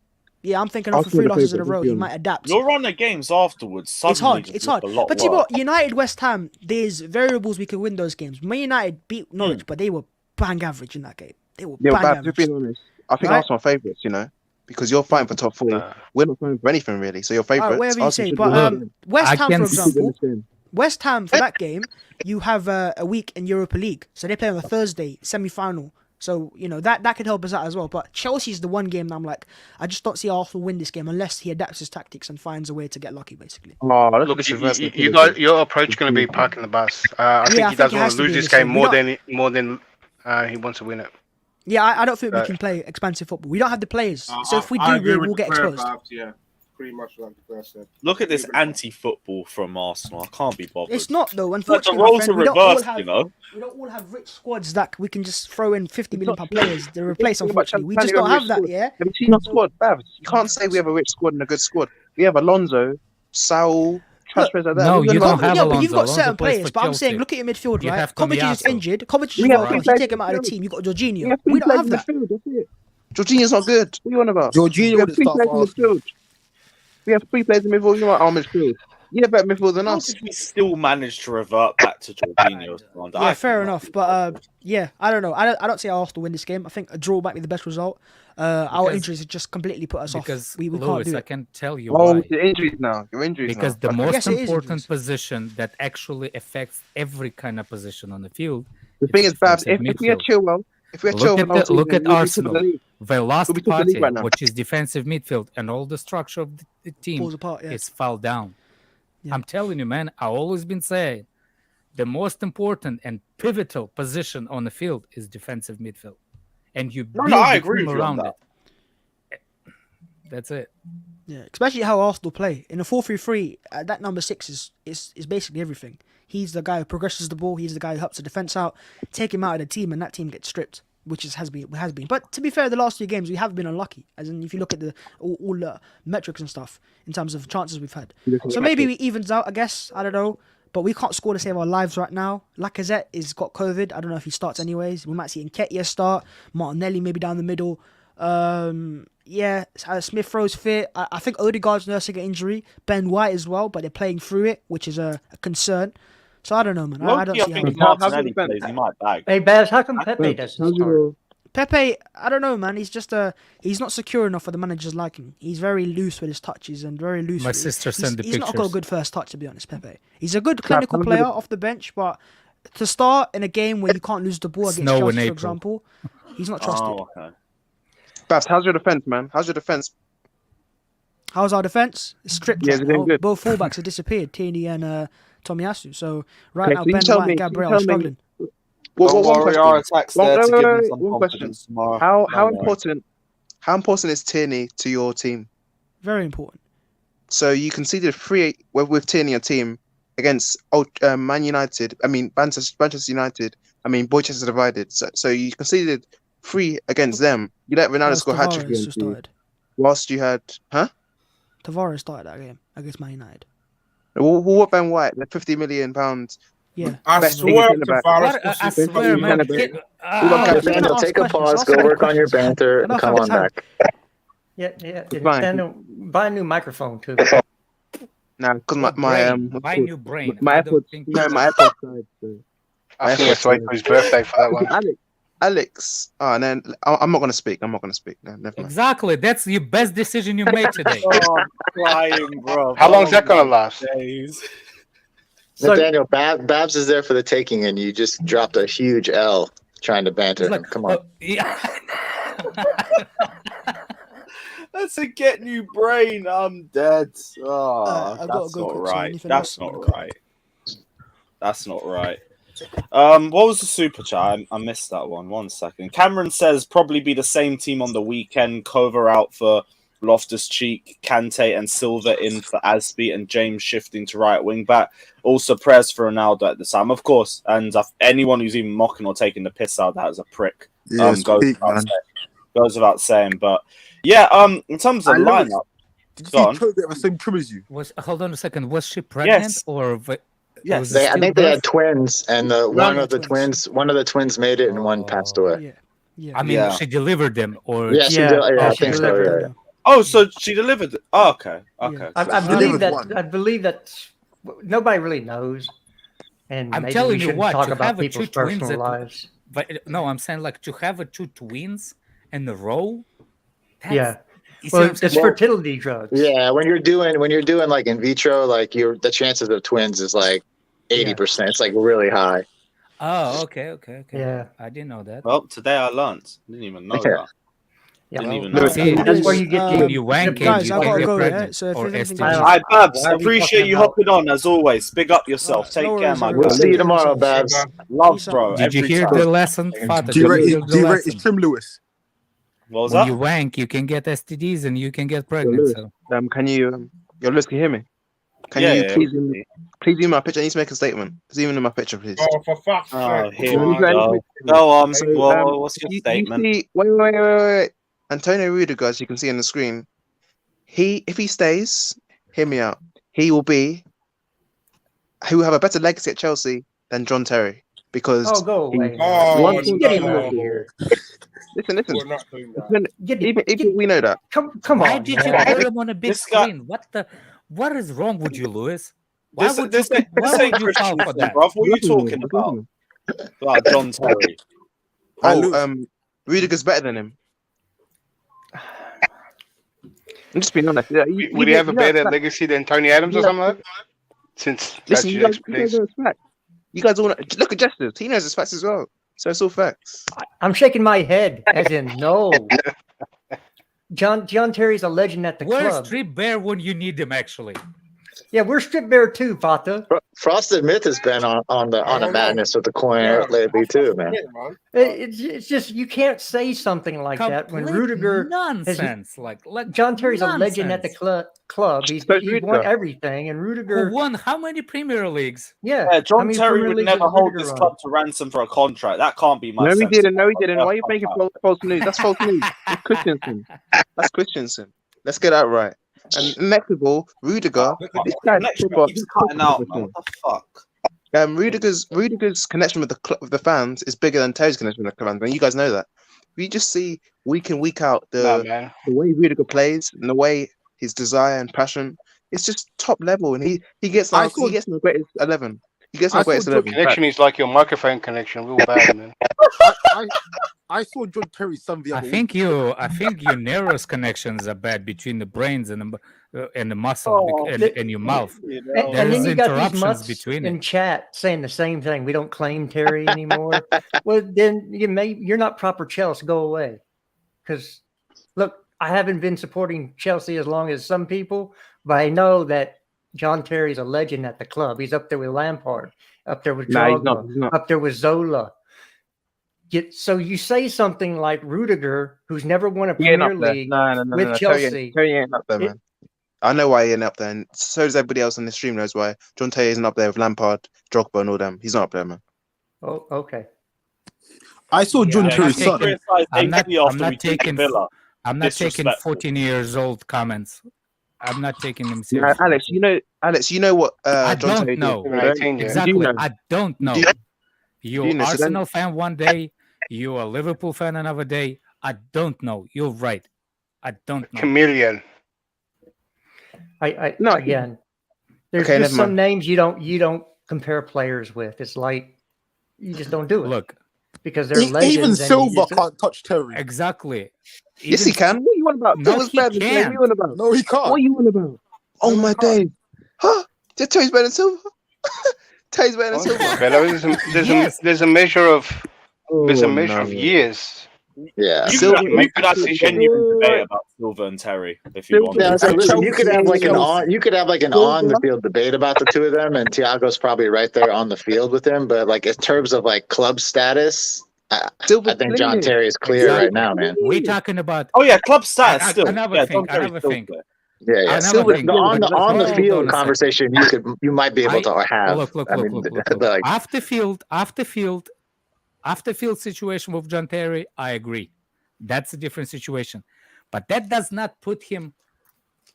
Yeah, I'm thinking after Arsenal 3 the losses in a favourite, row, let's be he honest. might adapt. Your run of games afterwards suddenly It's hard. just It's look hard. a lot But you know worse. what? United, West Ham, there's variables we could win those games. Man United beat Norwich, but they were bang average in that game. They were Yeah, bang Babs, to average. be honest, I think Right? Arsenal are favourites, you know, because you're fighting for top 4. We're not fighting for anything, really. So you're All favourites. right, whatever you Arsenal say. should But win. West I Ham, can for see example, West Ham for that game, you have a week in Europa League, so they play on a Thursday semi-final. So you know that could help us out as well. But Chelsea's the one game that I'm like, I just don't see Arsenal win this game unless he adapts his tactics and finds a way to get lucky, basically. Oh, Look, you got your approach going to be parking the bus. I think I he think doesn't it want has to to lose be this this game game. more than he wants to win it. Yeah, I don't think we Right. can play expansive football. We don't have the players. So if we do, we'll get exposed. Yeah, pretty much like the first said. Look at this anti-football from Arsenal. I can't be bothered. It's not though. But the Unfortunately, my roles friend, are we don't all reversed, have you know. we don't all have rich squads that we can just throw in 50 million not per players to replace. talking about Unfortunately, we Champions just don't League have that. squad. Yeah. Have you seen our squad, Babs? You can't say we have a rich squad and a good squad. We have Alonso, Saul, transfers like that. No, We've you got don't have Yeah, but you've Alonso. got Alonso certain plays players. for But I'm saying, Chelsea. look at your midfield, You right? have Kovacic is Tomiyasu. injured. Kovacic is We have well. three You players take him out of the in team. You got We Jorginho. have 3 We don't players have in that. midfield. That's it. Jorginho's not good. What are you on about? Jorginho We have would 3 start players for in Arsenal. midfield. We have 3 players in midfield. You know what? Our midfield. You have better midfield than How us. did we still manage to revert back to Jorginho's command? Yeah, fair enough. But yeah, I don't know. I don't see Arsenal win this game. I think a draw might be the best result. our Because- injuries have just completely put us off. Because We can't Lewis, do I it. can tell you Oh, why. your injuries now. Your injuries Because now. the most Yes, it is important injuries. position that actually affects every kind of position on the field. The thing it's is, Babs, defensive if we had midfield. Chilwell, if we had Look Chilwell at all the, look season, at we'd be top of Arsenal. the league. The last We'll be top of the league party, right now. which is defensive midfield, and all the structure of the team Falls apart. Yeah. is fell down. Yeah. I'm telling you, man. I've always been saying the most important and pivotal position on the field is defensive midfield, and you No, build I the agree team with you on around that. it. That's it. Yeah, especially how Arsenal play in a 4-3-3. That number 6 is basically everything. He's the guy who progresses the ball. He's the guy who helps the defense out. Take him out of the team, and that team gets stripped, which has been. But to be fair, the last 2 games we have been unlucky. As in, if you look at all the metrics and stuff in terms of chances we've had, so maybe we evens out. I guess I don't know, but we can't score to save our lives right now. Lacazette is got COVID. I don't know if he starts anyways. We might see Nketiah start. Martinelli maybe down the middle. Smith Rowe's fit. I think Odegaard's nursing an injury. Ben White as well, but they're playing through it, which is a concern. So I don't know, man. I don't see think if how. Martinelli plays, he might bag. Hey, Baz, how come Pepe doesn't start? Pepe, I don't know, man. He's just he's not secure enough for the manager's liking. He's very loose with his touches and very loose. My with his- sister sent the He's not got a pictures. good first touch, to be honest. Pepe. He's a good clinical player off the bench, but to start in a game where you can't lose the ball against Snow in Chelsea, for April. example, he's not trusted. Oh, okay. Babs, how's your defense, man? How's your defense? How's our defense? It's stripped. Yeah, right they're doing now. good. Both fullbacks have disappeared, Tierney and Tomiyasu. So right Okay, now, can you Ben tell White me- and can you Gabriel tell are me- struggling. One Warrior question. attacks One- there no, to no, give no, him no, some one question. confidence tomorrow. How Don't worry. important is Tierney to your team? Very important. So you conceded 3 with Tierney your team against Man United. I mean Manchester United. I mean Boychester divided. So you conceded 3 against them. You let Ronaldo That's score hat trick Tavares who against you. started. Whilst you had Tavares started that game against Man United. What Ben White? The £50 million. Yeah. I Best swear thing to about- Tavares. What? I Best swear, thing man. about- Get- Daniel, ask take a questions, pause, ask go some work on your questions. banter, Enough and come of on his hand. back. Yeah. Fine. Daniel, buy a new microphone too. Nah, because my brain. what's My called- new brain. my I don't AirPods. think- No, my AirPods died. So. I think it's wait for his birthday for that one. Alex. Oh, and then I'm not gonna speak. No, never mind. Exactly. That's the best decision you made today. Oh, I'm crying, bro. How long's that gonna my last? days. So- Nathaniel, Babs is there for the taking, and you just dropped a huge L trying to banter It's him. like, Come on. yeah. That's a get new brain. I'm dead. Oh, I've got to that's go not quick, so right. anything That's else? not right. That's not right. What was the super chat? I missed that one. 1 second. Cameron says probably be the same team on the weekend. Cover out for Loftus-Cheek, Kante and Silva in for Aspi, and James shifting to right wing back. Also prayers for Ronaldo at the time, of course. And anyone who's even mocking or taking the piss out of that is a prick. Yeah, Goes without saying. But yeah, in terms of lineup, Did go you on. see they have the same trim as you? Hold on a second. Was she pregnant Yes. or? Yes. was it I think they stillbirth? had twins, and one had of the twins. one of the twins made it, and one passed away. Yeah. Yeah. I mean, Yeah. she delivered them, or Yeah, she Yeah, did. Yeah, I she think so. delivered Yeah. it. Oh, so she delivered. Oh, okay. Yeah. I She believe delivered that. one. I believe that nobody really knows, and I'm maybe telling we you shouldn't what, talk to about have a people's two twins personal that- lives. But no, I'm saying like to have 2 twins in a row. That's, Yeah. you see Well, what I'm it's saying? fertility drugs. Yeah, when you're doing like in vitro, like the chances of twins is like 80%. It's like really high. Oh, okay. Yeah. I didn't know that. Well, today I learned. Didn't even know Yeah. that. Yeah. Didn't even Well, know. see, That's where you get Um, the you wank the- and guys, you I can gotta get go, yeah? pregnant So if or there's anything STD. else- Hi, Babs. Why are we Appreciate talking you about- hopping on as always. Big up yourself. Alright, Take no care, worries, my everyone. We'll see you guy. tomorrow, Peace Babs. out. Love, Peace out. bro. Did you every hear time. the lesson? Father, Do you did rate you hear his, the do you rate lesson? his trim, Lewis? What was When that? you wank, you can get STDs and you can get pregnant. Lewis. So Can you, your Lewis, can you hear me? Can Yeah, you yeah, please zoom my picture? I need to make a statement. Zoom in my picture, please. Oh, for fuck's Oh, sake. here we Come on. go. Go on. So, Well, what's your You statement? see, wait. Antonio Rudiger, as you can see on the screen, if he stays, hear me out. He will have a better legacy at Chelsea than John Terry because Oh, go away. Oh, One no, thing- Get him no. out of here. listen. We're not doing that. Even we know that. Come why on. did you man. put him on a big This guy- screen? What is wrong with you, Lewis? Why This, would this, you, ain't- why this ain't would you fall Christian for food, that? bruv. What are you Listen to me, talking listen to about? me. About John Terry. Oh, Rudiger's better than him. I'm just being honest. Yeah, Would he have a better legacy than Tony Adams or something like that? Since that's Listen, his you guys expertise. know it's facts. You guys all look at Justice. He knows his facts as well. So it's all facts. I'm shaking my head, as in no. John Terry's a legend at the Where's club. Strip Bear when you need him? Actually, Yeah, we're Strip Bear too, Fata. Frosted Myth has been on a madness with the coin lately too, man. It's just you can't say something like that when Rudiger nonsense. Like John Terry's nonsense. a legend at the club. He's won everything, and Rudiger Who won how many Premier Leagues? Yeah, John Terry would never hold this club to ransom for a contract. That can't be my. No, he didn't. No, he didn't. Why are you making false news? That's false news. That's Christensen. That's Christensen. Let's get that right. And next of all, Rudiger. This guy's keeps cutting out, man. What the fuck? Rudiger's connection with the fans is bigger than Terry's connection with the fans, and you guys know that. We just see week in, week out the way Rudiger plays and the way his desire and passion. It's just top level, and he gets in the greatest 11. He gets in the greatest 11. Connection is like your microphone connection, real bad, man. I saw John Terry some the other I think your narrowest connections are bad between the brains and the muscle and your mouth. And then you got these mutts in chat saying the same thing. We don't claim Terry anymore. Well, then you're not proper Chelsea. Go away. Because look, I haven't been supporting Chelsea as long as some people, but I know that John Terry's a legend at the club. He's up there with Lampard, up there with Drogba, he's not. up there with Zola. So you say something like Rudiger, who's never won a Premier League with Chelsea. Terry ain't up there, man. I know why he ain't up there, and so does everybody else on the stream knows why. John Terry isn't up there with Lampard, Drogba, and all them. He's not up there, man. Oh, okay. I saw John Terry's son. I'm not taking 14 years old comments. I'm not taking them seriously. Alex, you know what I John don't Terry know. did? Exactly. I don't know. You're you know, so Arsenal fan one day, you're a Liverpool fan another day. I don't know. You're right. I don't know. Chameleon. Again, there's just some names you don't compare players with. It's like you just don't do it. Look, because they're legends. Even Silva can't touch Terry. Exactly. Yes, he can. What are you on about? No, he can. What are you on about? No, he can't. What are you on about? Oh my days. Huh? Terry's better than Silva? Terry's better than Silva. There's a measure of years. Yeah, you could actually genuine debate about Silva and Terry if you want. Yeah, so listen, you could have like an on the field debate about the two of them, and Thiago's probably right there on the field with him. But like in terms of like club status, I think John Terry is clear right now, man. We're talking about club status still. Another thing. Yeah. On the field conversation, you might be able to have. Look. After field situation with John Terry, I agree. That's a different situation. But that does not put him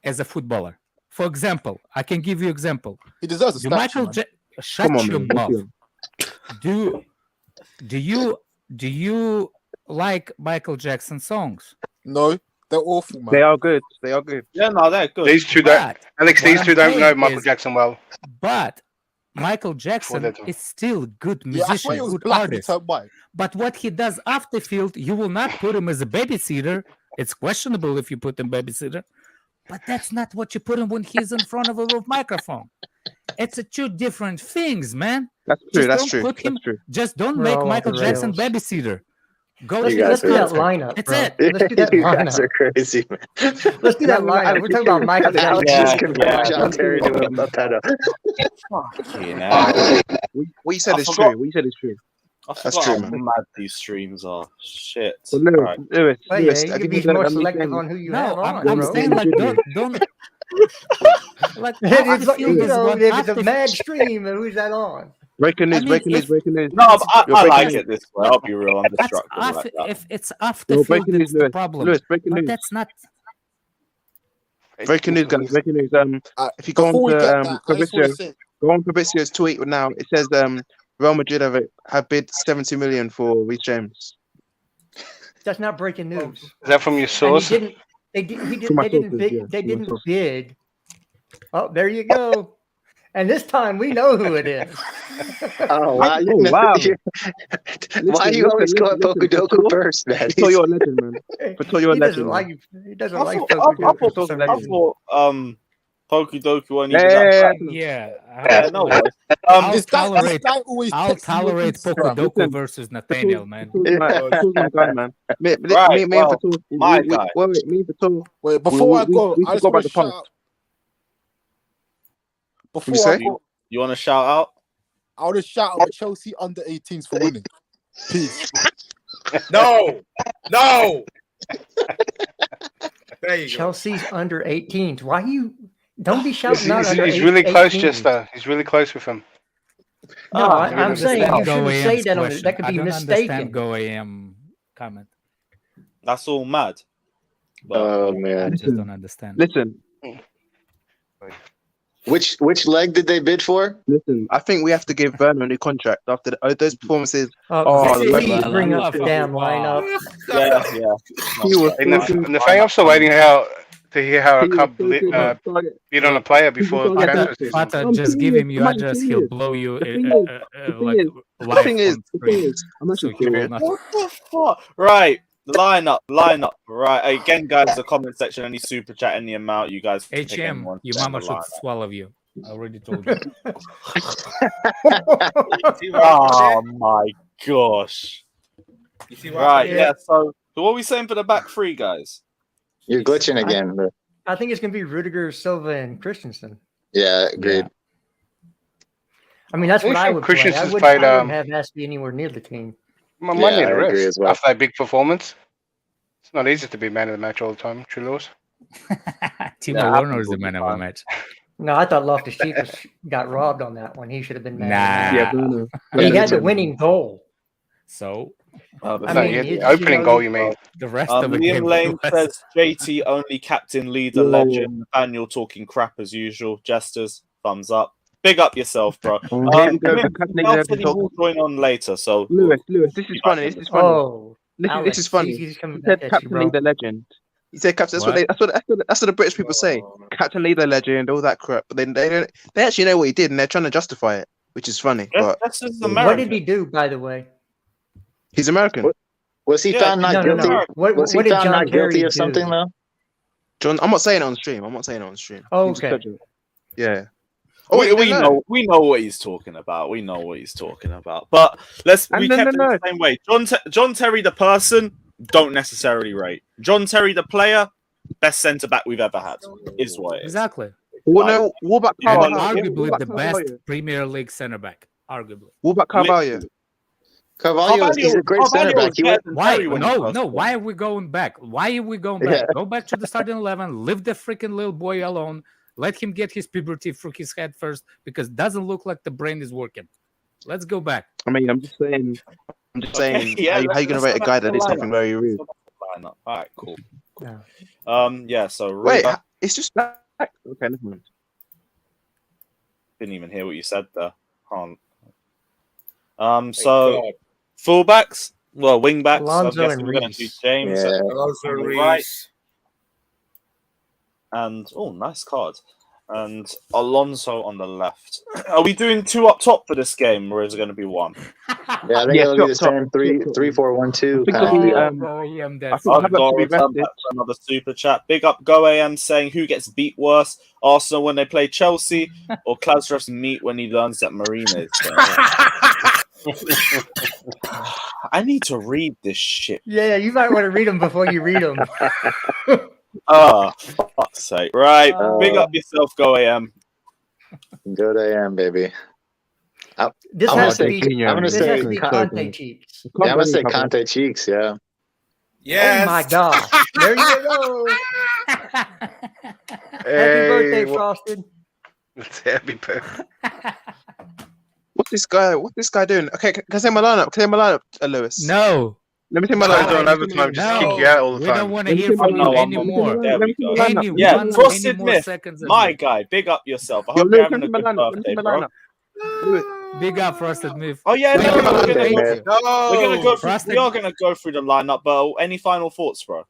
as a footballer. For example, I can give you example. He deserves a statue, Shut your mouth. Do you like Michael Jackson songs? No, they're awful, man. They are good. Yeah, no, they're good. These two don't know Michael Jackson well. But Michael Jackson is still good musician, good artist. But what he does after field, you will not put him as a babysitter. It's questionable if you put him babysitter. But that's not what you put him when he's in front of a microphone. It's two different things, man. That's true. Just don't make Michael Jackson babysitter. Let's do that lineup. That's it. Let's do that you lineup. guys are crazy, man. Let's do that lineup. We're talking about Michael Jackson. John Terry doing a pedo. What you said is true. That's true, man. How mad these streams are. Shit. Well, Lewis, you can be more selective on who you have on. I'm saying like don't. Like if it's a mad stream, who's that on? Breaking news. No, I like it this way. I'll be real. I'm destructive. If it's after field, it's the problem. Lewis, breaking news. That's not. Breaking news, guys. Breaking news. If you go on Fabrizio's tweet now, it says Real Madrid have bid 70 million for Reece James. That's not breaking news. Is that from your source? They didn't bid. Oh, there you go. And this time we know who it is. Oh wow! wow. Why you always go at Pokudoku first, man? Pator, you're a legend, man. Pator, you're a He legend. doesn't man. like he doesn't I like thought, Pokudoku for some I reason. thought Pokudoku won't even Yeah, yeah, no worries. This guy always I'll texts me on tolerate Instagram. Pokudoku versus Nathaniel, man. Pator's my guy, man. Me and well, Pator, my guy. Wait, me and Pator. Wait, before I go, we I just forgot want about to the shout punk. out. What'd you Before I say? go, You want to shout out? I want to shout out Chelsea under 18s for winning. Peace. No. There you go. Chelsea's under 18s. Why you don't be shouting out under He's really close, 18s. Jester. He's really close with him. No, I don't I'm saying you understand shouldn't Go say AM's that. question. That could I be don't mistaken. understand Go AM comment. That's all mad. But, Oh I man! just don't understand. Listen, Which leg did they bid for? listen. I think we have to give Werner a new contract after those performances. Please the bring well, up the well, damn wow. lineup. yeah. He was And so good. the thing I'm still waiting to hear how He a was club so good, man. bid on a player before the transfer season. Fata, just give him your address, he'll blow you like live on screen. I'm So actually he will curious. not. What the fuck? Right. Lineup. Right. Again, guys, the comment section, any super chat, any amount, you guys can pick HM, anyone your down mama the should lineup. swallow you. I already told you. Oh my gosh. You see what Right, happened yeah. So what are we saying for the back three, guys? You're glitching again. But I think it's gonna be Rudiger, Silva, and Christensen. yeah, agreed. I mean, that's what I would play. I Christensen's wouldn't, played, I wouldn't have Aspie anywhere near the team. Money Yeah, in the I agree rest as well. after that big performance. It's not easy to be man of the match all the time, true laws. Timo Werner is the man of the match. No, I thought Loftus-Cheek got robbed on that one. He should have been mad. Nah. Yeah, Werner. He had the winning goal. So I No, mean, he had it's, the opening goal, you mean? the rest of the Liam game Lane was- says JT only captain, leader, legend. Nathaniel talking crap as usual. Jesters, thumbs up. Big up yourself, bro. Mel said he will join on later, so Lewis, this is funny. This is funny. Oh, This Alex, is funny. he's coming He said back at you, captain, bro. leader, legend. He said captain. That's what the British people say. Captain, leader, legend, all that crap. But then they actually know what he did, and they're trying to justify it, which is funny. But that's just What American. did he do, by the way? he's American. Was he Yeah, found not guilty? What Was he did found John not guilty Terry of something do? though? John, I'm not saying it on stream. Oh, He was okay. judging. Yeah. We know what he's talking about. We know what he's talking about. But we kept it the same way. John Terry, the person, don't necessarily rate. John Terry, the player, best centre back we've ever had. Is what it is. Exactly. What about Carvalho? Arguably the best Premier League centre back. Arguably. What about Carvalho? Carvalho is a great centre back. Why? No. Why are we going back? Why are we going back? Yeah. Go back to the starting 11. Leave the freaking little boy alone. Let him get his puberty through his head first, because it doesn't look like the brain is working. Let's go back. I mean, I'm just saying. Yeah, how you gonna rate a guy that did something very rude? All right, cool. Yeah. Yeah. So Wait, it's just back. Okay, never mind. Didn't even hear what you said there. So fullbacks, well, wing backs. Alonso I'm and guessing we're going to do Reece. James. Yeah. Alonso on the Reece. right. And nice card. And Alonso on the left. Are we doing two up top for this game, or is it going to be one? Yeah, I think it'll be the same 3-4-1-2. I'm dead. I think I've got another super chat. Big up Go AM saying who gets beat worse, Arsenal when they play Chelsea or Klasref's meat when he learns that Marina is there. I need to read this shit. Yeah, you might want to read them before you read them. Oh, for fuck's sake. Right, big up yourself, Go AM. Go to AM, baby. This I'm has to gonna be say- I'm gonna say Conte cheeks. Yeah, I'm going to say Conte cheeks, yeah. Yes. Oh my gosh. There you go. Happy birthday, Frosted. Happy birthday. What's this guy doing? Okay, can I say my lineup? Lewis. No. Let me say my I lineup. don't overtime, just No. kick you out all the We time. don't want to hear from you anymore. There we go. Any Yeah, one- Frosted any more Myth, seconds of my me. guy. Big up yourself. I Yo, hope Lewis, you're having let a me good say my lineup. birthday, bro. Big up Frosted Myth. Oh yeah, Let me no, say my we're lineup. gonna Thank go. you. We're gonna go through. Frosted- We are gonna go through the lineup, but any final thoughts, bro?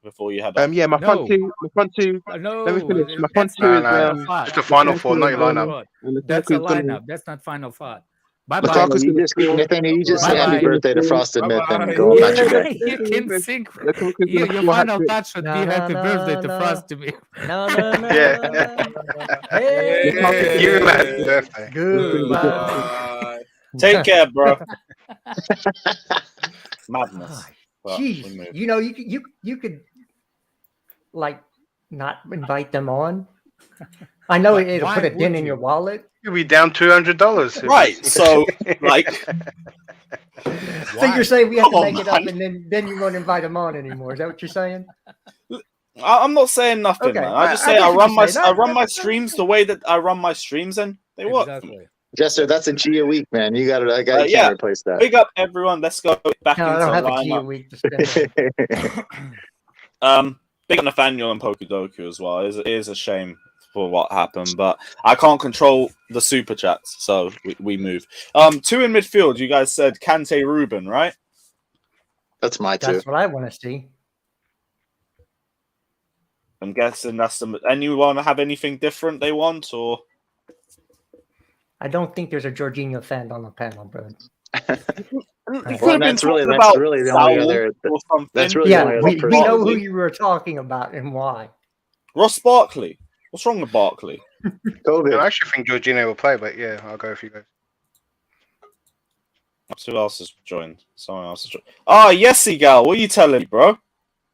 before you head up? Yeah, my front No. two. My front two. No, Let me finish. My front that's two is not final five. Just a final four, not your Lukaku lineup. and That's a Lukaku's gonna. lineup. That's not final five. Bye Nathaniel, bye. Lukaku's you gonna just score. Nathaniel, you just say Bye-bye. happy birthday to Frosted Myth and go Yeah, about your day. You can sing. Lukaku's Your gonna score a final hat-trick. touch should be Na, na, happy birthday na, to na. Frost to me. No, no, no. Yeah. Hey. Give him a happy birthday. Goodbye. Take care, bro. Madness. But we Jeez, move. you know, you could like not invite them on. I know But it'll why put a dent would in your you? wallet. You'll be down $200. Right. So, like, So you're saying we have to Come on, make it up, man. and then you won't invite them on anymore? Is that what you're saying? I'm not saying nothing, Okay, man. I just I say get I what run you're my saying. I run my streams the way that I run my streams, and they work. For me. Exactly. Jester, that's a G a week, man. You can't Yeah. replace that. Big up everyone. Let's go back No, I into don't the have a G a lineup. week to spend. Big up Nathaniel and Pokudoku as well. It is a shame for what happened, but I can't control the super chats, so we move. Two in midfield. You guys said Kante, Ruben, right? That's my two. That's what I want to see. I'm guessing that's the. Anyone have anything different they want, or I don't think there's a Jorginho fan on the panel, bro. Well, that's really the only other. That's really the Yeah, only other we person. know who you were talking about and why. Ross Barkley. What's wrong with Barkley? COVID. I actually think Jorginho will play, but yeah, I'll go with you guys. Who else has joined? Someone else has joined. Oh, yes, Gal. What are you telling me, bro?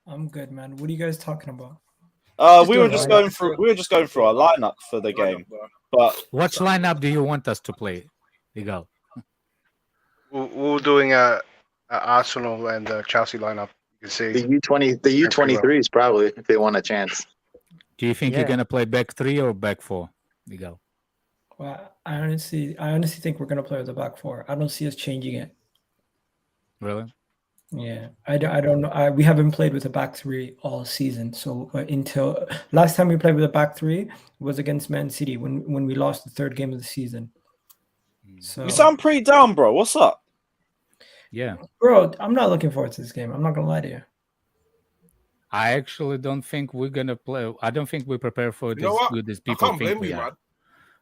I'm good, man. What are you guys talking about? We were just going through. We were just going through our lineup for the game. But What lineup do you want us to play, Igal? We're doing a Arsenal and Chelsea lineup. You can see The U23s probably if they want a chance. Do you think you're gonna play back three or back four, Igal? Well, I honestly think we're gonna play with the back four. I don't see us changing it. Really? Yeah, I don't know. We haven't played with a back three all season. So until last time we played with a back three was against Man City when we lost the third game of the season. So you sound pretty down, bro. What's up? Yeah. bro, I'm not looking forward to this game. I'm not gonna lie to you. I actually don't think we're gonna play. I don't think we prepare for this know what? good as I people can't think blame we you, are. man.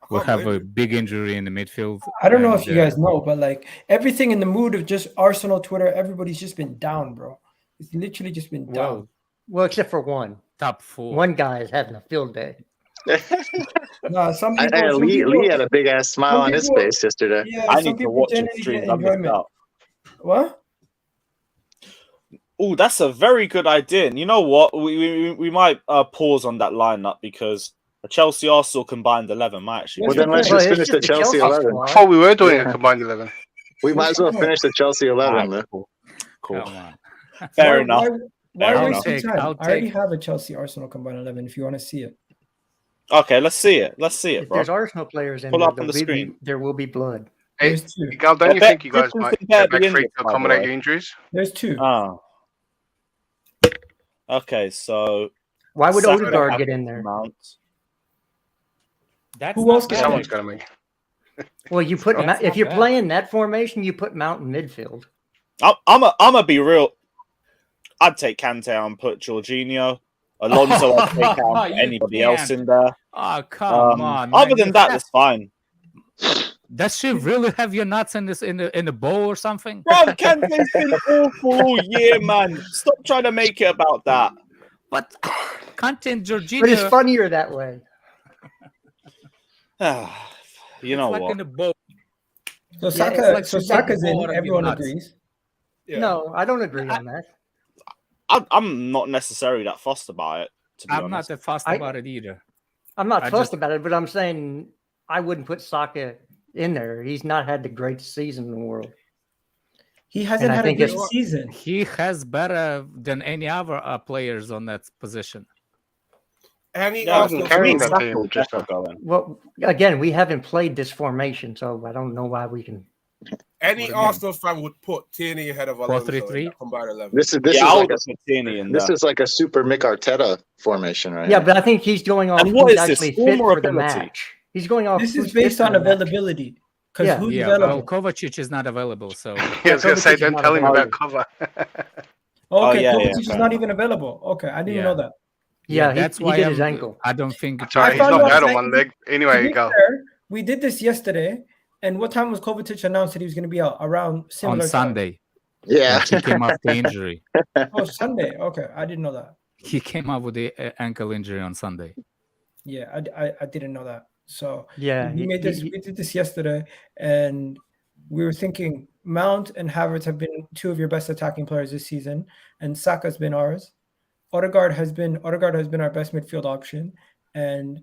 We have a big injury in the midfield. I don't know if and, you guys know, but like everything in the mood of just Arsenal Twitter, everybody's just been down, bro. It's literally just been down. Well, except for one. Top four. One guy is having a field day. No, some people. Lee had a big ass smile some on his people- face yesterday. Yeah, I some need to people watch the generally streams. get I missed enjoyment. out. What? Oh, that's a very good idea. And you know what? We might pause on that lineup because the Chelsea Arsenal combined 11 might actually. Well, then let's just finish the Chelsea 11. I thought we were doing a combined 11. We might as well finish the Chelsea 11. Lou. Cool. Come on. Fair enough. Why Fair waste enough. your time? I'll I already take- have a Chelsea Arsenal combined 11. If you want to see it, Okay, let's see it. Let's see it, If bro. there's Arsenal players in Pull there, up on the screen. there will be blood. Hey, there's two. Gal, don't you Bet- think you guys Christian might compared get the back free index, to by the accommodate way. your injuries? There's two. Oh. Okay, so Why would Saka Odegaard have get in there? Mount. That's Who not else gets bad. Someone's going to make. Well, you put That's if not you're bad. playing that formation, you put Mount in midfield. I'm a be real. I'd take Kante and put Jorginho. Alonso, I'd take out and put You anybody else can't. in there. Oh, come on. Other man. than You that, have- it's fine. Does she really have your nuts in the bowl or something? Bro, Kante's been awful all year, man. Stop trying to make it about that. But Kante and Jorginho. But it's funnier that way. You know it's like what? in the bowl. So Yeah, Saka, like so she's taking Saka's the ball in. out of your Everyone nuts. agrees. Yeah. No, I don't agree on that. I'm not necessarily that fussed about it, to be I'm not honest. that fussed about it either. I'm not I fussed just- about it, but I'm saying I wouldn't put Saka in there. He's not had the greatest season in the world. He hasn't And I had a think good it's- season. He has better than any other players on that position. Any Yeah, Arsenal carrying fans- that team, just going. Well, again, we haven't played this formation, so I don't know why we can. any Arsenal fan would put Tierney ahead of Alonso. 4-3-3? in that combined 11. This is Yeah, I'll like put Tierney in this there. is like a super Mick Arteta formation, right? Yeah, but I think he's going off And what who's is this, actually form fit or for the ability? match. He's going off. This who's is fit based for on the match. availability. Because Yeah. who's Yeah, available? well, Kovacic is not available, so I was going to say, Kovacic is don't not tell him available. about cover. Okay, yeah, Kovacic is fair not enough. even available. Okay, I didn't even Yeah. know that. Yeah, that's he why did his I'm. ankle. I don't think. I'm sorry, I he's thought not you were bad on saying- one leg. To Anyway, be go. fair, we did this yesterday, and what time was Kovacic announced that he was going to be out? Around similar on time. Sunday. Yeah. Like he came after injury. Oh, Sunday. Okay, I didn't know that. He came out with the ankle injury on Sunday. Yeah, I didn't know that. So Yeah, we made this. We did this yesterday, and we were thinking Mount and Havertz have been two of your best attacking players this season, and Saka's been ours. Odegaard has been our best midfield option, and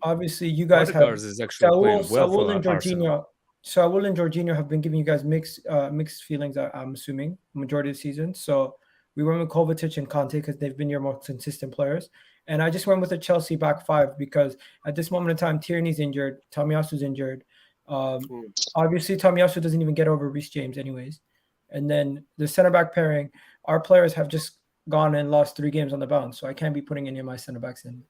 obviously you guys have Odegaard is actually playing well for and Arsenal. Jorginho. Saul and Jorginho have been giving you guys mixed feelings. I'm assuming majority of the season. So we went with Kovacic and Conte because they've been your most consistent players. And I just went with the Chelsea back five because at this moment in time, Tierney's injured, Tomiyasu's injured. Obviously, Tomiyasu doesn't even get over Reece James anyways. And then the center back pairing, our players have just gone and lost 3 games on the bounce, so I can't be putting any of my center backs in.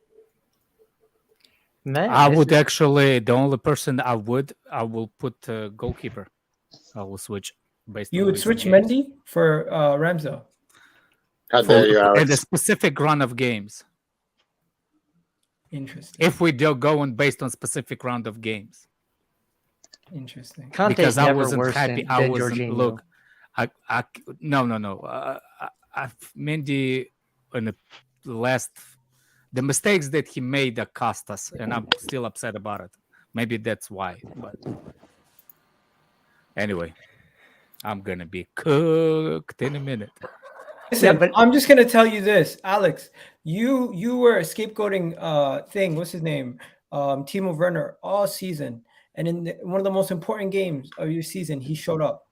Man, I would actually, the only person I will put goalkeeper. I will switch based. You on would recent switch games. Mendy for Ramsdale. How dare you, in a Alex? specific run of games. Interesting. If we do going based on specific round of games. Interesting. Conte's Because I never wasn't worse happy. than I wasn't. Jorginho. Look, no. Mendy in the last, the mistakes that he made that cost us, and I'm still upset about it. Maybe that's why. But anyway, I'm gonna be cooked in a minute. Listen, I'm just gonna tell you this, Alex. You were scapegoating what's his name? Timo Werner all season. And in one of the most important games of your season, he showed up.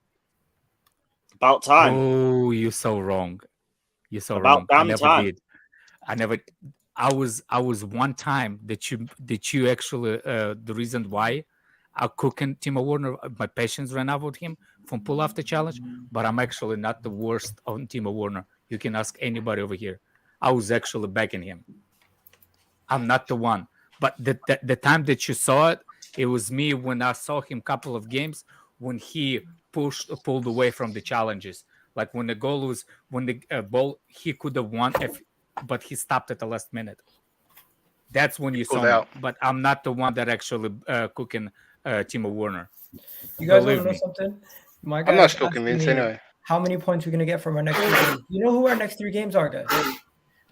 About time. Oh, you're so wrong. You're so About wrong. I damn never time. did. I was one time that you actually the reason why I cooking Timo Werner, my patience ran out with him from pull off the challenge, but I'm actually not the worst on Timo Werner. You can ask anybody over here. I was actually backing him. I'm not the one. But the time that you saw it, it was me when I saw him couple of games when he pulled away from the challenges. Like when the goal was, when the ball, he could have won, but he stopped at the last minute. That's when you saw me. But I'm not the one that actually cooking Timo Werner. You guys Believe want to know me. something? My I'm not guy's still asking convinced me anyway. How many points we're going to get from our next 3 games? You know who our next 3 games are, guys?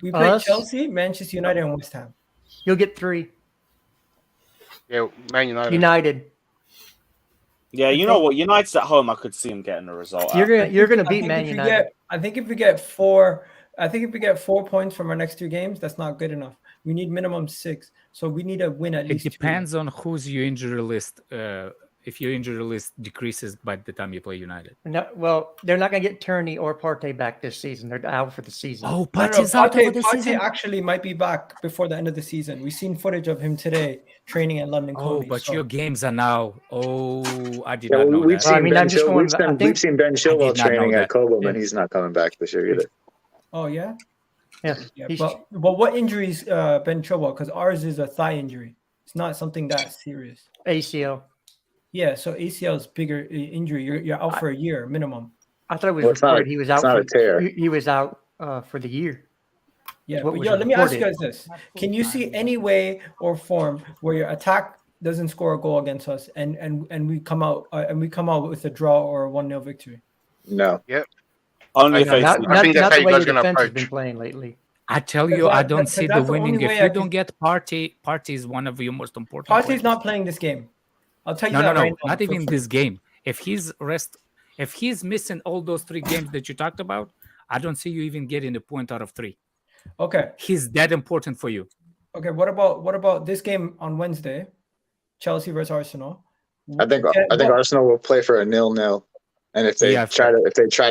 We play Us? Chelsea, Manchester United, and West Ham. You'll get 3. Yeah, Man United. United. Yeah, you know what? United's at home. I could see him getting a result. You're gonna I beat think Man if we United. I think if we get 4 points from our next 3 games, that's not good enough. We need minimum 6. So we need to win at It least 2. depends on who's your injury list. If your injury list decreases by the time you play United. No, well, they're not going to get Turney or Partey back this season. They're out for the season. Oh, No, Partey's out over the Partey season. actually might be back before the end of the season. We've seen footage of him today training at London Oh, Colney. but so- your games are now. Oh, I did Yeah, not know we've that. Well, I seen mean, Ben I'm just Chilwell. going with- I think- We've seen Ben Chilwell did not know training at that. Cobham, Yeah. and he's not coming back this year either. Oh yeah, Yeah, yeah. he's- But what injuries Ben Chilwell? Because ours is a thigh injury. It's not something that serious. ACL. Yeah, so ACL is bigger injury. You're out for a year minimum. I thought it was Well, it's not reported a- he was it's out not for a tear. he was out for the year. Yeah, what but was yo, let me ask you reported. guys this: Can you see any way or form where your attack doesn't score a goal against us, and we come out with a draw or a 1-0 victory? No. Only if I AC. I think that's how you way guys your gonna defense has approach. been playing lately. I tell Because you, I that- don't because see the that's the winning. only If way you I don't can- get Partey is one of your most important. Partey's players. not playing this game. I'll tell you No, that right now. not for even free. this game. If he's missing all those 3 games that you talked about, I don't see you even getting a point out of 3. Okay. He's that important for you. Okay. What about this game on Wednesday? Chelsea versus Arsenal. I think What- Arsenal will play for a 0-0, and if they Yeah, try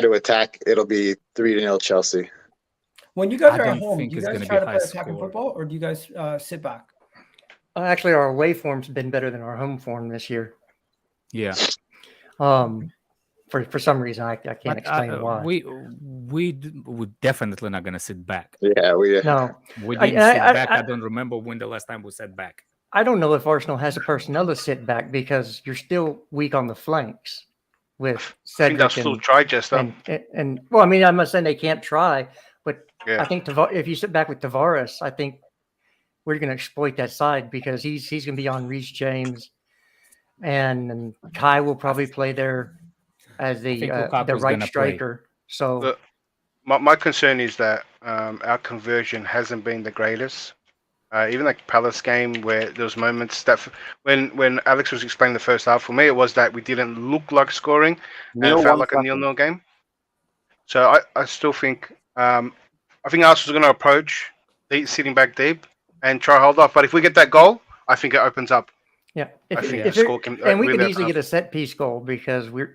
to attack, it'll be 3-0 Chelsea. When you guys I are at don't home, think do you it's guys gonna try be to play high attacking score. football, or do you guys sit back? Actually, our away form's been better than our home form this year. Yeah. For some reason, I can't But explain why. we're definitely not gonna sit back. Yeah, No, We I- didn't I- sit I- back. I- I don't remember when the last time we sat back. I don't know if Arsenal has the personnel to sit back because you're still weak on the flanks. with I think Cedric they'll still try, Jester. and well, I mean, I'm not saying they can't try, but Yeah. I think if you sit back with Tavares, I think we're going to exploit that side because he's going to be on Reece James, and Kai will probably play there as the Lukaku's right gonna striker. So Look, my concern is that our conversion hasn't been the greatest. Even like Palace game, where there was moments that when Alex was explaining the first half, for me it was that we didn't look like scoring and it felt like a 0-0 game. So I still think I think Arsenal's going to approach sitting back deep and try hold off. But if we get that goal, I think it opens up. yeah, I think if the score can and we really could easily open get up. a set piece goal because we've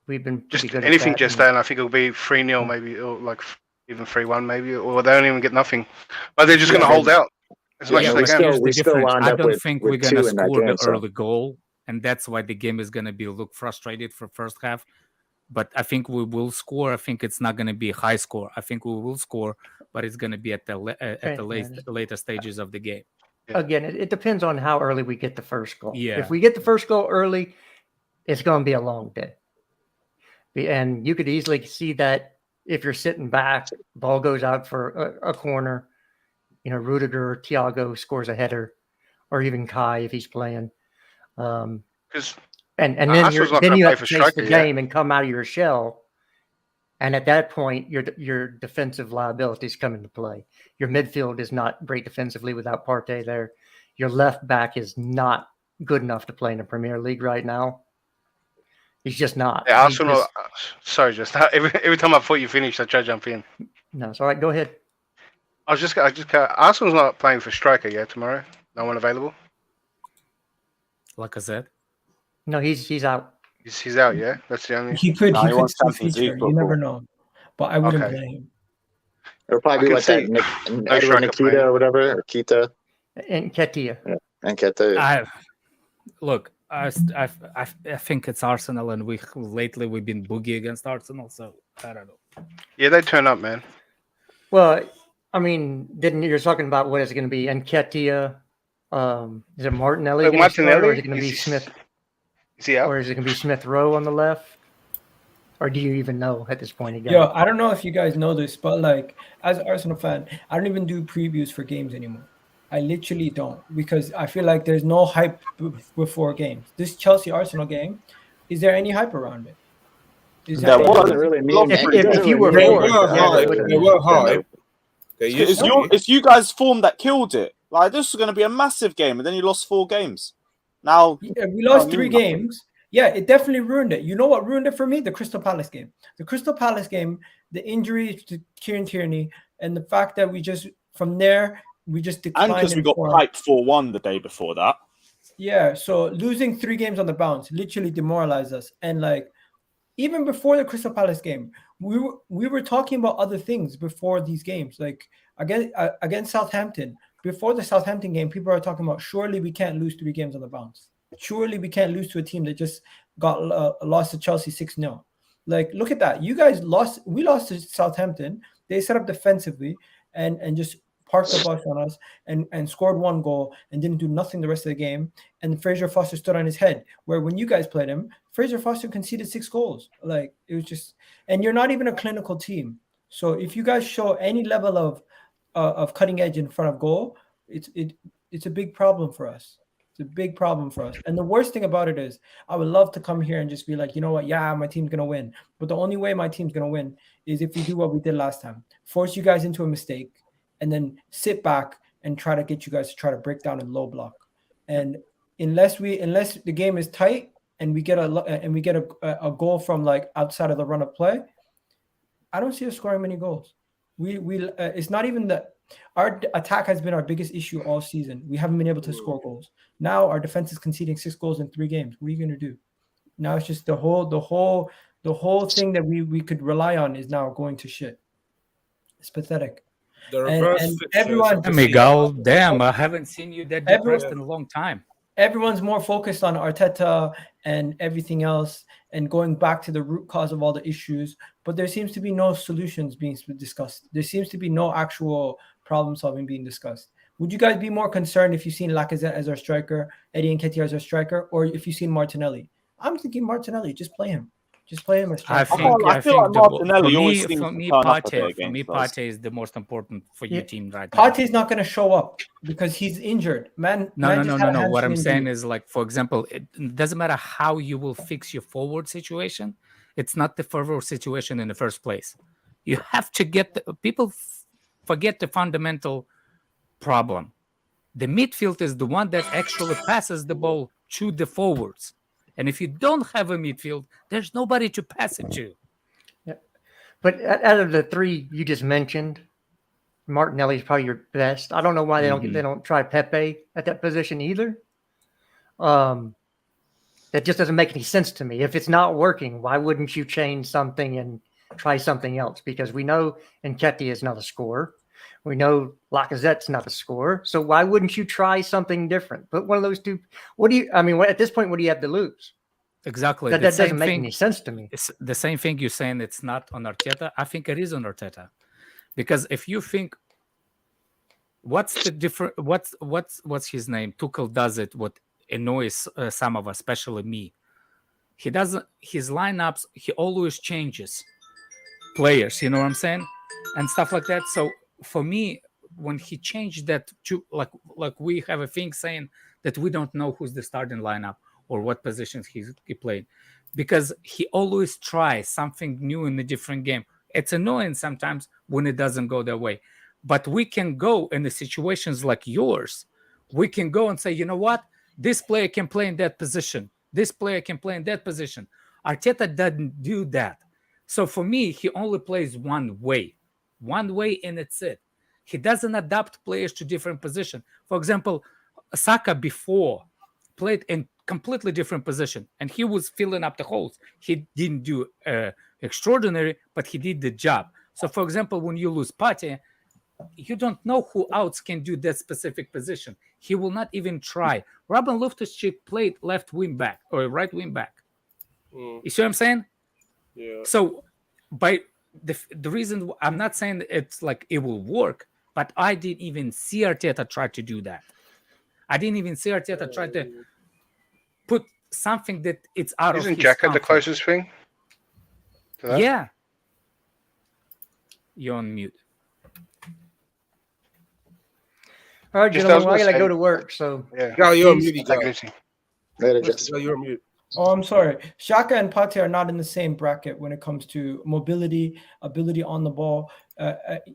been pretty Just good anything at that. just that, and I think it'll be 3-0 maybe, or like even 3-1 maybe, or they don't even get nothing. But they're just going to hold out as much as they but can. here's the we still difference. wound I up don't with think we're two gonna in that score game, the so. early goal, and that's why the game is gonna be look frustrated for first half. But I think we will score. I think it's not gonna be a high score. I think we will score, but it's gonna be at the later stages of the game. Again, it depends on how early we get the first goal. Yeah. If we get the first goal early, it's going to be a long day. And you could easily see that if you're sitting back, ball goes out for a corner, Rudiger or Thiago scores a header, or even Kai if he's playing. Because and then Arsenal's not then gonna you play have for to chase the striker, yeah. game and come out of your shell. And at that point, your defensive liabilities come into play. Your midfield is not great defensively without Partey there. Your left back is not good enough to play in the Premier League right now. He's just not. Yeah, Arsenal. Sorry, just every time I thought you finished, I try to jump in. No, it's all right. Go ahead. I just Arsenal's not playing for striker, yeah, tomorrow. No one available. Like I said, no, he's out. He's out, yeah. That's the only. He could wants still Champions League feature. You never know. But I wouldn't Okay. play him. It'll probably be I like can that see no Edward striker Nikita playing. or whatever, or Kita And Ketia. and Keta. I think it's Arsenal, and lately we've been boogie against Arsenal, so I don't know. Yeah, they turn up, man. Well, I mean, you're talking about what is it going to be? Nketiah, is it Martinelli? Like gonna start, or Martinelli? is it going to be Smith? Is he out? Or is it going to be Smith Rowe on the left? Or do you even know at this point again? Yo, I don't know if you guys know this, but like as an Arsenal fan, I don't even do previews for games anymore. I literally don't, because I feel like there's no hype before games. This Chelsea Arsenal game, is there any hype around it? Is There there was. Doesn't really mean If you were They bored, were high. They were high. They used It's to be. it's you guys' form that killed it. Like, this was going to be a massive game, and then you lost 4 games. Now Yeah, we lost I 3 mean nothing. games. Yeah, it definitely ruined it. You know what ruined it for me? The Crystal Palace game. The Crystal Palace game, the injury to Kieran Tierney, and the fact that we just from there we just declined. And because we in got form. piped 4-1 the day before that. Yeah, so losing 3 games on the bounce literally demoralized us. And like even before the Crystal Palace game, we were talking about other things before these games. Like against Southampton, before the Southampton game, people are talking about surely we can't lose 3 games on the bounce. Surely we can't lose to a team that just got lost to Chelsea 6-0. Like, look at that. You guys lost. We lost to Southampton. They set up defensively and just parked the bus on us and scored 1 goal and didn't do nothing the rest of the game. And Fraser Foster stood on his head. Where when you guys played him, Fraser Foster conceded 6 goals. Like, it was just, and you're not even a clinical team. So if you guys show any level of cutting edge in front of goal, it's a big problem for us. It's a big problem for us. And the worst thing about it is I would love to come here and just be like, you know what? Yeah, my team's going to win. But the only way my team's going to win is if we do what we did last time. Force you guys into a mistake and then sit back and try to get you guys to try to break down in low block. And unless the game is tight and we get a goal from like outside of the run of play, I don't see us scoring many goals. It's not even that our attack has been our biggest issue all season. We haven't been able to score goals. Now our defense is conceding 6 goals in 3 games. What are you going to do? Now it's just the whole thing that we could rely on is now going to shit. It's pathetic. The reverse and fixtures everyone, of Miguel, damn, I haven't seen you that depressed in a long time. Everyone's more focused on Arteta and everything else and going back to the root cause of all the issues, but there seems to be no solutions being discussed. There seems to be no actual problem solving being discussed. Would you guys be more concerned if you've seen Lacazette as our striker, Eddie Nketiah as our striker, or if you've seen Martinelli? I'm thinking Martinelli, just play him. Just play him as I striker. think I feel like Martinelli for always me, seems for to me, turn up a Partey, bit for me, against us. Partey is the most important for Yeah. your team right now. Partey's not going to show up because he's injured. Man just had a No. What I'm hamstring saying injury. is, like, for example, it doesn't matter how you will fix your forward situation. It's not the forward situation in the first place. You have to get people forget the fundamental problem. The midfield is the one that actually passes the ball to the forwards. And if you don't have a midfield, there's nobody to pass it to. But out of the three you just mentioned, Martinelli's probably your best. I don't know why they don't try Pepe at that position either. That just doesn't make any sense to me. If it's not working, why wouldn't you change something and try something else? Because we know Nketiah is not a scorer. We know Lacazette's not a scorer. So why wouldn't you try something different? Put one of those two. At this point, what do you have to lose? Exactly. That doesn't make any sense to me. It's the same thing you're saying it's not on Arteta. I think it is on Arteta. Because if you think, what's the different? What's his name? Tuchel does it. What annoys some of us, especially me. He doesn't. His lineups. He always changes players. You know what I'm saying, and stuff like that. So for me, when he changed that to like we have a thing saying that we don't know who's the starting lineup or what positions he played, because he always tries something new in a different game. It's annoying sometimes when it doesn't go their way. But we can go in the situations like yours. We can go and say, you know what? This player can play in that position. This player can play in that position. Arteta doesn't do that. So for me, he only plays one way, and it's it. He doesn't adapt players to different positions. For example, Saka before played in completely different position, and he was filling up the holes. He didn't do extraordinary, but he did the job. So, for example, when you lose Partey, you don't know who else can do that specific position. He will not even try. Robin Loftus-Cheek played left wing back or right wing back. You see what I'm saying? Yeah. So, by the reason I'm not saying it's like it will work, but I didn't even see Arteta try to do that. I didn't even see Arteta try to put something that it's out of his Isn't Xhaka the comfort. closest thing to that? Yeah. You're on mute. All right, Just gentlemen, I I was gotta gonna go to work. So Yeah. Gal, you're on Peace. mute, Take Gal. it easy. Later, Jess. Gal, you're on mute. Oh, I'm sorry. Xhaka and Partey are not in the same bracket when it comes to mobility, ability on the ball.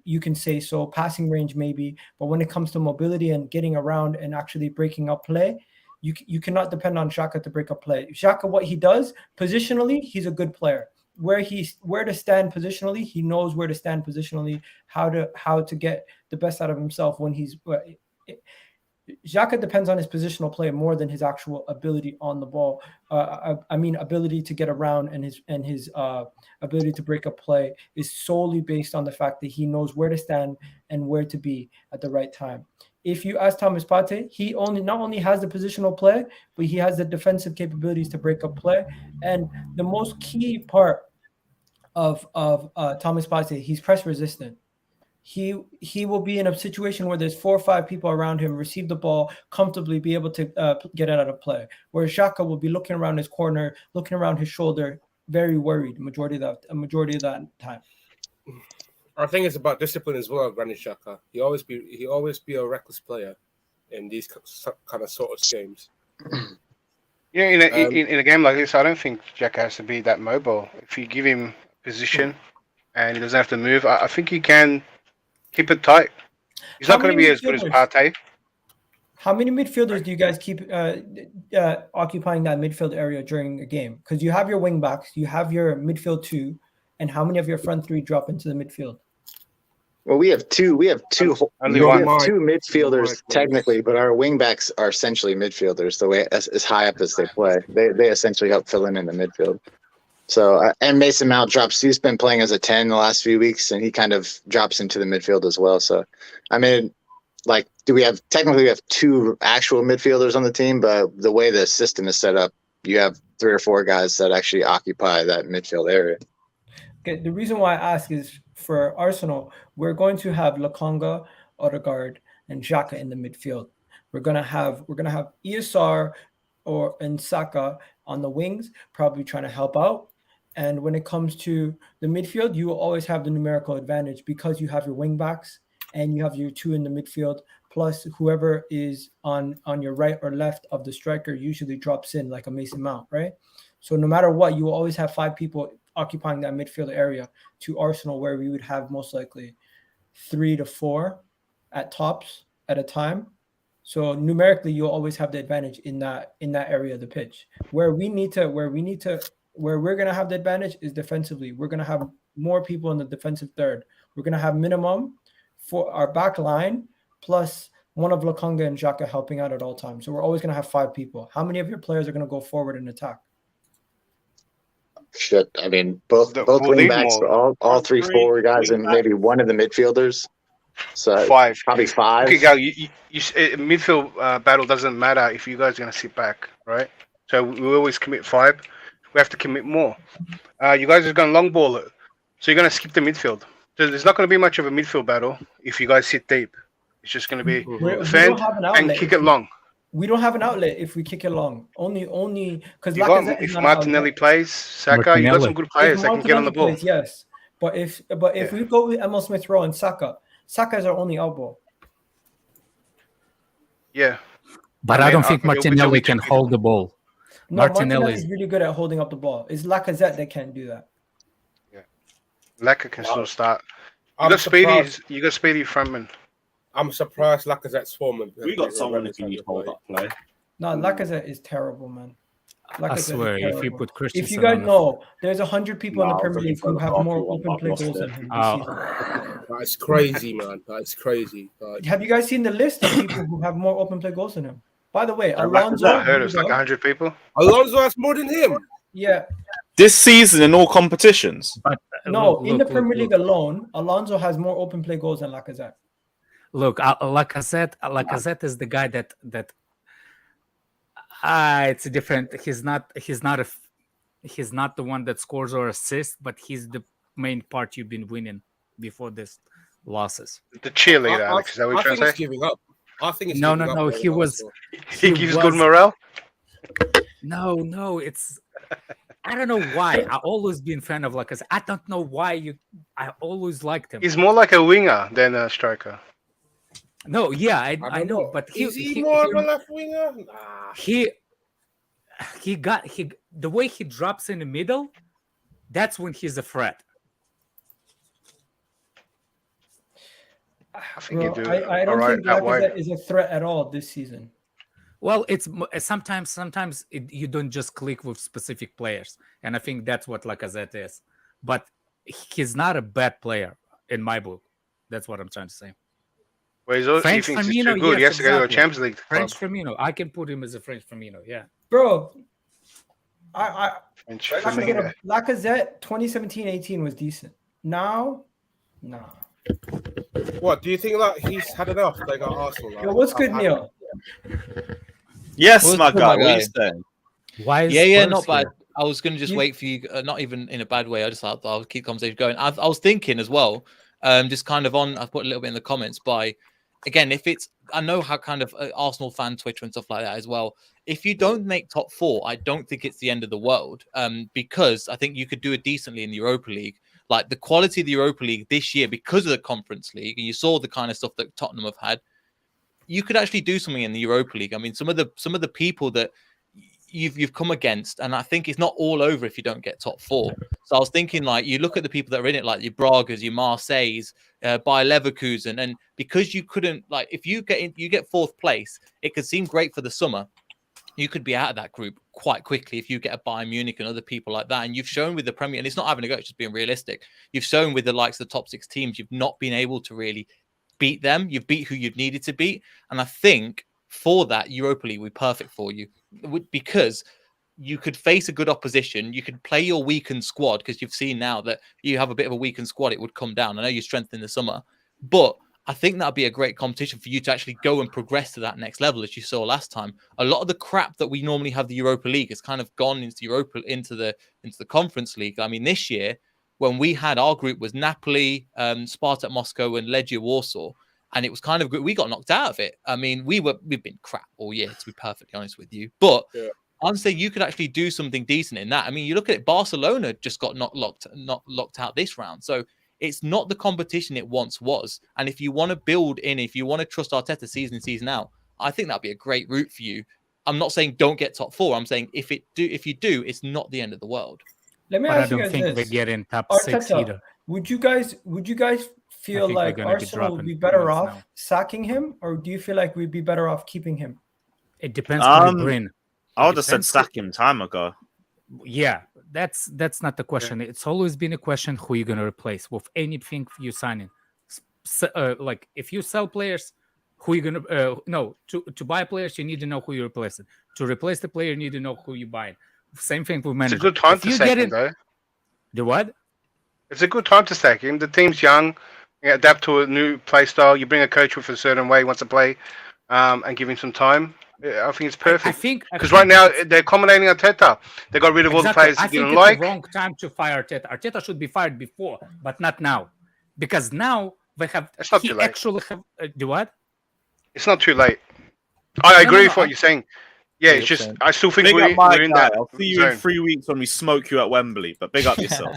You can say so. Passing range, maybe. But when it comes to mobility and getting around and actually breaking up play, you cannot depend on Xhaka to break up play. Xhaka, what he does positionally, he's a good player. Where to stand positionally, he knows where to stand positionally, how to get the best out of himself when he's. Xhaka depends on his positional play more than his actual ability on the ball. I mean, ability to get around and his ability to break up play is solely based on the fact that he knows where to stand and where to be at the right time. If you ask Thomas Partey, he not only has the positional play, but he has the defensive capabilities to break up play. And the most key part of Thomas Partey, he's press resistant. He will be in a situation where there's 4 or 5 people around him, receive the ball comfortably, be able to get it out of play. Whereas Xhaka will be looking around his corner, looking around his shoulder, very worried majority of that time. I think it's about discipline as well, Granit Xhaka. He always be a reckless player in these kind of sort of games. Yeah, in a game like this, I don't think Jack has to be that mobile. If you give him position and he doesn't have to move, I think he can keep it tight. He's not going to be as good as Partey. How many midfielders do you guys keep occupying that midfield area during a game? Because you have your wing backs, you have your midfield 2, and how many of your front 3 drop into the midfield? Well, we have two Only we one. have 2 midfielders technically, but our wing backs are essentially midfielders. The way as high up as they play, they essentially help fill in the midfield. So and Mason Mount drops. He's been playing as a 10 the last few weeks, and he kind of drops into the midfield as well. So, I mean, like, we have 2 actual midfielders on the team, but the way the system is set up, you have 3 or 4 guys that actually occupy that midfield area. Okay, the reason why I ask is for Arsenal, we're going to have Lokonga, Odegaard, and Xhaka in the midfield. We're gonna have ESR and Saka on the wings, probably trying to help out, And when it comes to the midfield, you will always have the numerical advantage because you have your wing backs and you have your 2 in the midfield, plus whoever is on your right or left of the striker usually drops in like a Mason Mount, right? So no matter what, you will always have 5 people occupying that midfield area, to Arsenal where we would have most likely 3 to 4 at tops at a time. So numerically, you'll always have the advantage in that area of the pitch. Where we're gonna have the advantage is defensively. We're gonna have more people in the defensive third. We're gonna have minimum for our back line plus one of Lokonga and Xhaka helping out at all times. So we're always gonna have 5 people. How many of your players are gonna go forward and attack? Shit, I mean, both We'll wing need backs, more. all 3 forward guys, and maybe one of the midfielders. So 5. probably 5. Okay, Gal, midfield battle doesn't matter if you guys are going to sit back, right? So we always commit 5. We have to commit more. You guys are going to long ball it, so you're going to skip the midfield. So there's not going to be much of a midfield battle if you guys sit deep. It's just going to be defend and kick it long. We don't have an outlet if we kick it long. Only because If Martinelli plays, Saka, you got some good players that can get on the ball. Plays, yes, but if we go with Emil Smith Rowe and Saka is our only elbow. Yeah, But I don't think Martinelli can hold the ball. No, Martinelli is really good at holding up the ball. It's Lacazette that can't do that. Yeah, Lacazette can still start. You got Speedy frontman. I'm surprised Lacazette's forming. We got someone who can hold up play. No, Lacazette is terrible, man. I swear, if you put Christensen, if you guys know, there's 100 people in the Premier League who have more open play goals than him this season. That's crazy, man. That's crazy. Have you guys seen the list of people who have more open play goals than him? By the way, Alonso. I heard it was like 100 people. Alonso has more than him. Yeah. This season in all competitions. But in the Premier League alone, Alonso has more open play goals than Lacazette. Look, Lacazette is the guy that it's different. He's not the one that scores or assists, but he's the main part you've been winning before this losses. The cheerleader, Alex. Is that what you're trying to say? Giving up. I think it's no. He gives good morale. No. It's I don't know why. I always been fan of Lacazette. I don't know why I always liked him. He's more like a winger than a striker. No, yeah, I know, but is he more of a left winger? Nah. The way he drops in the middle, that's when he's a threat. I think I don't think Lacazette is a threat at all this season. Well, it's sometimes you don't just click with specific players, and I think that's what Lacazette is. But he's not a bad player in my book. That's what I'm trying to say. Well, he thinks he's too good. He has to go to a Champions League club. French Firmino. I can put him as a French Firmino. Yeah, bro. French Firmino. Lacazette 2017-18 was decent. Now, nah. What do you think? Like he's had enough. They got Arsenal. Like, yo, what's good, Neil? Yes, my guy. What are you saying? Why? Yeah, not bad. I was going to just wait for you, not even in a bad way. I just thought I'll keep the conversation going. I was thinking as well, just kind of I've put a little bit in the comments again, if it's, I know how kind of Arsenal fan Twitter and stuff like that as well. If you don't make top 4, I don't think it's the end of the world, because I think you could do it decently in the Europa League. Like the quality of the Europa League this year, because of the Conference League, and you saw the kind of stuff that Tottenham have had, you could actually do something in the Europa League. I mean, some of the people that you've come against, and I think it's not all over if you don't get top 4. So I was thinking, like, you look at the people that are in it, like your Bragas, your Marseilles, Bayer Leverkusen, and because you couldn't, like, if you get 4th place, it could seem great for the summer. You could be out of that group quite quickly if you get a Bayern Munich and other people like that. And you've shown with the Premier, and it's not having a go, it's just being realistic. You've shown with the likes of the top 6 teams, you've not been able to really beat them. You've beat who you've needed to beat. And I think for that, Europa League would be perfect for you, because you could face a good opposition. You could play your weakened squad, because you've seen now that you have a bit of a weakened squad. It would come down. I know you strengthened in the summer, but I think that'd be a great competition for you to actually go and progress to that next level, as you saw last time. A lot of the crap that we normally have the Europa League has kind of gone into the Conference League. I mean, this year when we had our group was Napoli, Spartak Moscow, and Legia Warsaw, and it was kind of good. We got knocked out of it. I mean, we've been crap all year, to be perfectly honest with you. But I'm saying you could actually do something decent in that. I mean, you look at it, Barcelona just got not locked out this round. So it's not the competition it once was. And if you want to build in, if you want to trust Arteta season in, season out, I think that'd be a great route for you. I'm not saying don't get top 4. I'm saying if you do, it's not the end of the world. Let me But I ask you don't guys think we this: get in top 6 Arteta, either. would you guys feel think we're like gonna be Arsenal would dropping be better points off now. sacking him, or do you feel like we'd be better off keeping him? It depends who you Um, bring. I would have said depends who- sack him time ago. Yeah, that's not the question. It's always been a question who you're gonna replace with anything you sign in. Like if you sell players, who you gonna to buy players, you need to know who you're replacing. To replace the player, you need to know who you're buying. Same thing with It's manager. a good time If to you sack get him, in, though. the what? It's a good time to sack him. The team's young. You adapt to a new play style. You bring a coach with a certain way he wants to play, and give him some time. I think it's perfect. Because right now they're accommodating Arteta. They got rid of all the players I he think didn't it's like. the wrong time to fire Arteta. Arteta should be fired before, but not now, because now they have. It's not he too late. actually have do what? It's not too late. I agree with what I- you're saying. Yeah, it's just I still think Big up we're my in guy. that I'll see you in zone. 3 weeks when we smoke you at Wembley. But big up yourself.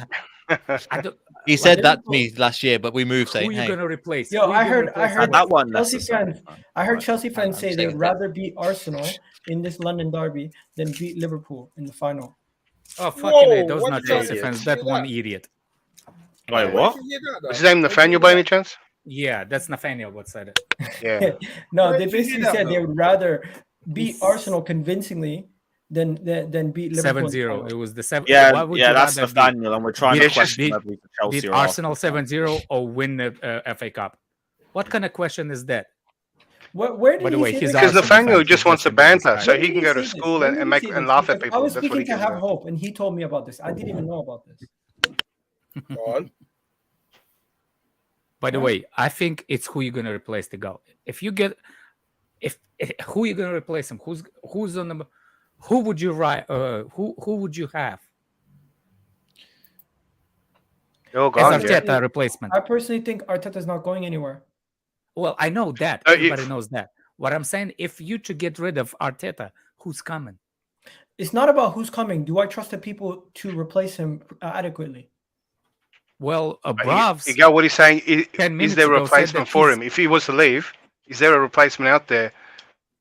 He said that to me last year, but we moved saying, Who you "Hey, gonna replace? Yo, Who you I gonna heard replace that one Chelsea necessary. fans. I heard Chelsea fans I'm say they saying would that. rather beat Arsenal in this London derby than beat Liverpool in the final. Oh fucking A, those what not did you Chelsea hear? fans. Did you That hear one that? idiot. Wait, what? Did you hear that, though? What's his name? Where did you Nathaniel hear by any that? chance? Yeah, that's Nathaniel what said it. Yeah. No, Where they did you hear basically that, said they though? would rather beat Arsenal convincingly than beat Liverpool. in the 7-0. final. It was the 7. Yeah, Why would yeah, you that's rather beat? Nathaniel, and we're trying Beat- to It's just- question whether it's Chelsea Beat or Arsenal Arsenal. 7-0 or win the FA Cup? What kind of question is that? Where did By the he way, say he's this? Because Arsenal Nathaniel fan, just he's wants to in the banter, disguise. so When he did can go to say this? school When did and he make say and this? laugh at Because people. I was That's what he speaking to can Have do. Hope, and he told me about this. I didn't even know about this. Go on. By the way, I think it's who you're gonna replace the goal. If you get, if who you're gonna replace him, who's on the, who would you write? Who would you have They're all as gone, yeah. Arteta replacement? I personally think Arteta's not going anywhere. Well, I know that everybody knows that. What I'm saying, if you to get rid of Arteta, who's coming? It's not about who's coming. Do I trust the people to replace him adequately? Well, You Bravs. get what he's saying? 10 Is minutes there a ago said replacement that for he's- him? If he was to leave, is there a replacement out there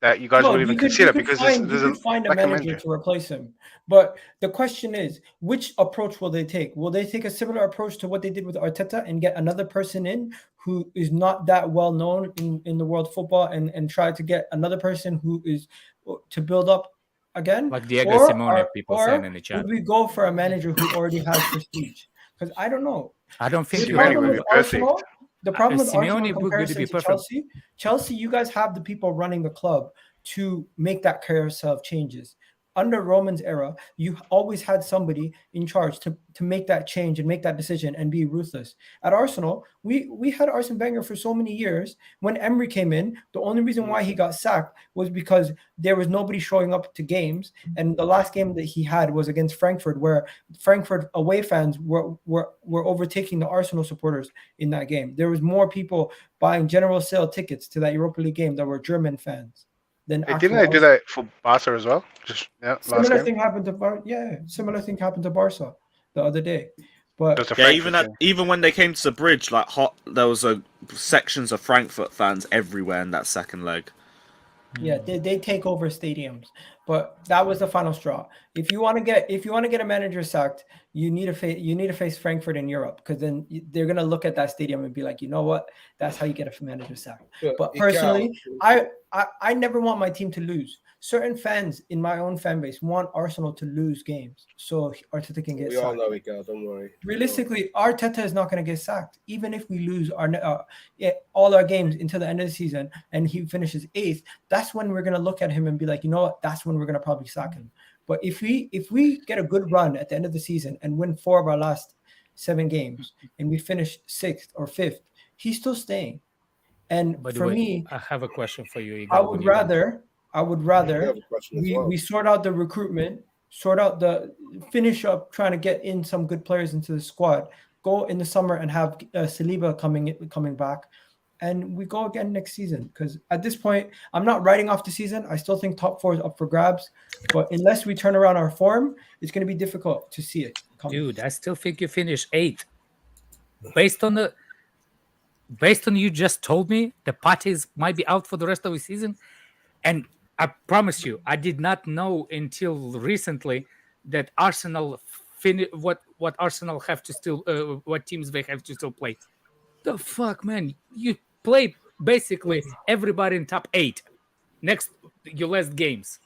that you guys would even consider? Because you there's could find a lack of manager to replace him. But the question is, which approach will they take? Will they take a similar approach to what they did with Arteta and get another person in who is not that well known in the world of football and try to get another person who is to build up again? Like Diego Simeone, people saying in the chat. Would we go for a manager who already has prestige? Because I don't know. I don't think The you problem would. with Arsenal, the problem with Arsenal Simeone in would comparison be to perfect. Chelsea, you guys have the people running the club to make that carousel of changes. Under Roman's era, you always had somebody in charge to make that change and make that decision and be ruthless. At Arsenal, we had Arsene Wenger for so many years. When Emery came in, the only reason why he got sacked was because there was nobody showing up to games. And the last game that he had was against Frankfurt, where Frankfurt away fans were overtaking the Arsenal supporters in that game. There was more people buying general sale tickets to that Europa League game that were German fans. Didn't they do that for Barca as well? Just last Similar game. thing happened to similar thing happened to Barca the other day. But Yeah, even when they came to the bridge, there was sections of Frankfurt fans everywhere in that second leg. yeah, they take over stadiums. But that was the final straw. If you want to get a manager sacked, you need to face Frankfurt in Europe, because then they're gonna look at that stadium and be like, you know what, that's how you get a manager sacked. But personally, I never want my team to lose. Certain fans in my own fan base want Arsenal to lose games so Arteta can get We sacked. all know it, girl. Don't worry. Realistically, Arteta is not going to get sacked. Even if we lose all our games until the end of the season and he finishes 8th, that's when we're going to look at him and be like, you know what, that's when we're going to probably sack him. But if we get a good run at the end of the season and win 4 of our last 7 games and we finish 6th or 5th, he's still staying. And By the for way, me, I have a question for you, Igor. I would rather we sort out the recruitment, finish up trying to get in some good players into the squad, go in the summer and have Saliba coming back, and we go again next season. Because at this point, I'm not writing off the season. I still think top 4 is up for grabs. But unless we turn around our form, it's going to be difficult to see it coming. Dude, I still think you finish 8th. Based on you just told me, the parties might be out for the rest of the season. And I promise you, I did not know until recently that Arsenal what Arsenal have to still what teams they have to still play. The fuck, man! You play basically everybody in top 8 next your last games.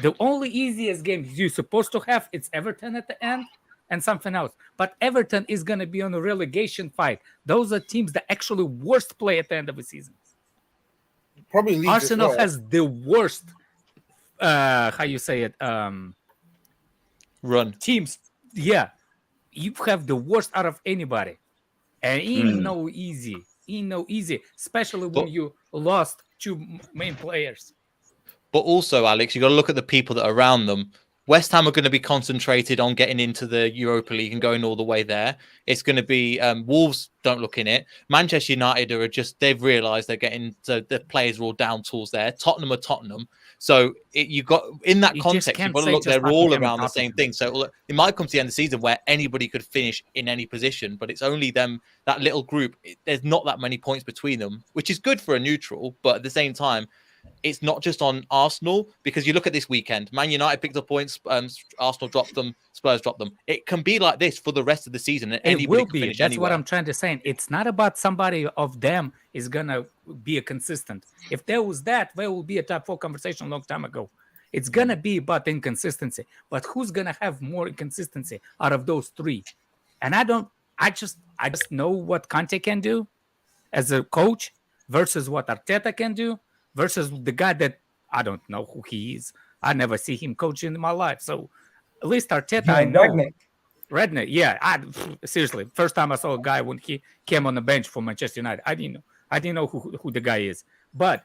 The only easiest game you're supposed to have it's Everton at the end and something else. But Everton is gonna be on a relegation fight. Those are teams that actually worst play at the end of the season. Probably Leeds Arsenal as well. has the worst how you say it Run. teams. Yeah, you have the worst out of anybody, and ain't no easy, especially when you lost 2 main players. But also, Alex, you got to look at the people that are around them. West Ham are going to be concentrated on getting into the Europa League and going all the way there. It's going to be Wolves don't look in it. Manchester United are they've realised they're getting the players are all down tools there. Tottenham are Tottenham. So you got in that context, you've got to look. They're all around the same thing. So it might come to the end of the season where anybody could finish in any position, but it's only them, that little group. There's not that many points between them, which is good for a neutral, but at the same time, it's not just on Arsenal, because you look at this weekend, Man United picked up points, Arsenal dropped them, Spurs dropped them. It can be like this for the rest of the season, and anybody can finish That's anywhere. what I'm trying to say. It's not about somebody of them is gonna be a consistent. If there was that, there will be a top 4 conversation a long time ago. It's gonna be about inconsistency, but who's gonna have more inconsistency out of those 3? And I just know what Conte can do as a coach versus what Arteta can do versus the guy that I don't know who he is. I never see him coaching in my life. So at least Arteta, I know. Redknapp, yeah. Seriously, first time I saw a guy when he came on the bench for Manchester United, I didn't know who the guy is. But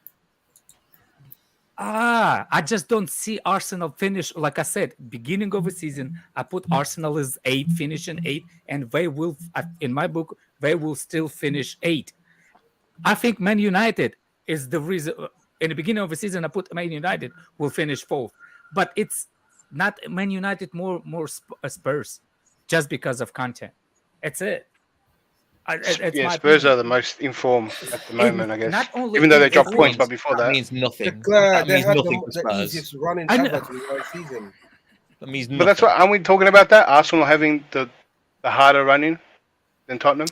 I just don't see Arsenal finish. Like I said, beginning of the season, I put Arsenal as 8, finishing 8, and they will, in my book, they will still finish 8. I think Man United is the reason. In the beginning of the season, I put Man United will finish 4th, but it's not Man United more Spurs, just because of content. It's it. Spurs are the most informed at the moment, I guess. Even though they dropped points, but before that means nothing. That They means had nothing the easiest running average in the season. That means But that's what, aren't we talking about that? Arsenal having the harder running than Tottenham?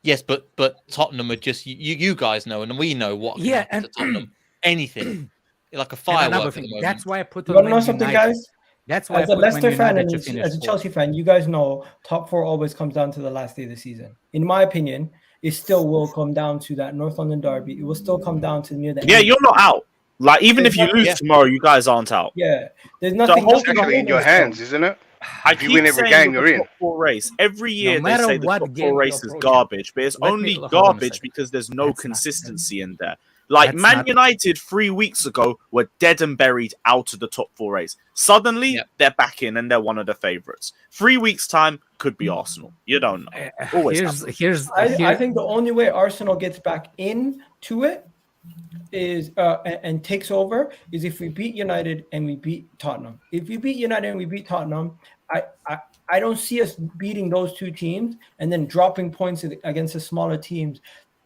Yes, but Tottenham are just you guys know, and we know what can happen to Tottenham. Anything like a firework. That's why I put. You want to know something, guys? That's why as a Leicester fan and as a Chelsea fan, you guys know top 4 always comes down to the last day of the season. In my opinion, it still will come down to that North London derby. It will still come down to near the end. Yeah, you're not out. Like, even if you lose tomorrow, you guys aren't out. Yeah, there's nothing. It's actually in your hands, isn't it? If you win every game, you're in. Top 4 race. Every year No they say matter the what top game 4 race you're is approaching. garbage, but it's Let me- only hold on a garbage second. because there's no That's not- consistency in there. Like, That's Man not- United 3 weeks ago were dead and buried out of the top 4 race. Suddenly, they're back in and they're one of the favourites. 3 weeks' time could be Arsenal. You don't know. Always happens. I think the only way Arsenal gets back into it is and takes over is if we beat United and we beat Tottenham. If we beat United and we beat Tottenham, I don't see us beating those 2 teams and then dropping points against the smaller teams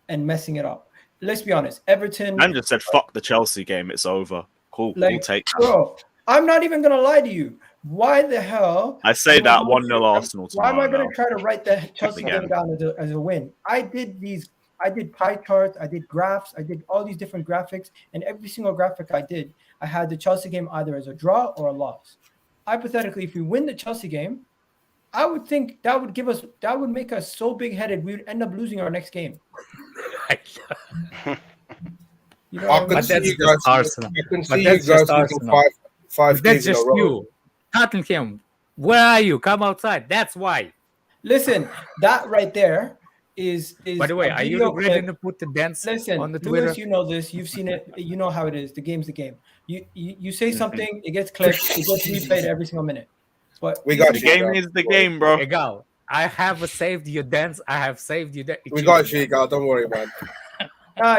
and messing it up. Let's be honest, Everton. Man just said, "Fuck the Chelsea game. It's over." Cool. We'll take that. Bro, I'm not even gonna lie to you. Why the hell? I say that 1-0 Arsenal Why tomorrow. am I going now. to try to write the Chelsea Again. game down as a win? I did pie charts, I did graphs, I did all these different graphics, and every single graphic I did, I had the Chelsea game either as a draw or a loss. Hypothetically, if we win the Chelsea game, I would think that would make us so big-headed we would end up losing our next game. You know what I mean? But that's just Arsenal. I can But see that's you guys just losing Arsenal. five But that's games in a just row. you. Tottenham, where are you? Come outside. That's why. Listen, that right there is. By the way, a are you video regretting clip. to put the dance Listen, on the Twitter? Lewis, you know this. You've seen it. You know how it is. The game's the game. You say something, it gets clipped, it gets replayed every single minute. But We got The you. game Gal. is the game, bro. Egal. I have saved your dance. I have saved you. We got you, Gal. Don't worry, man.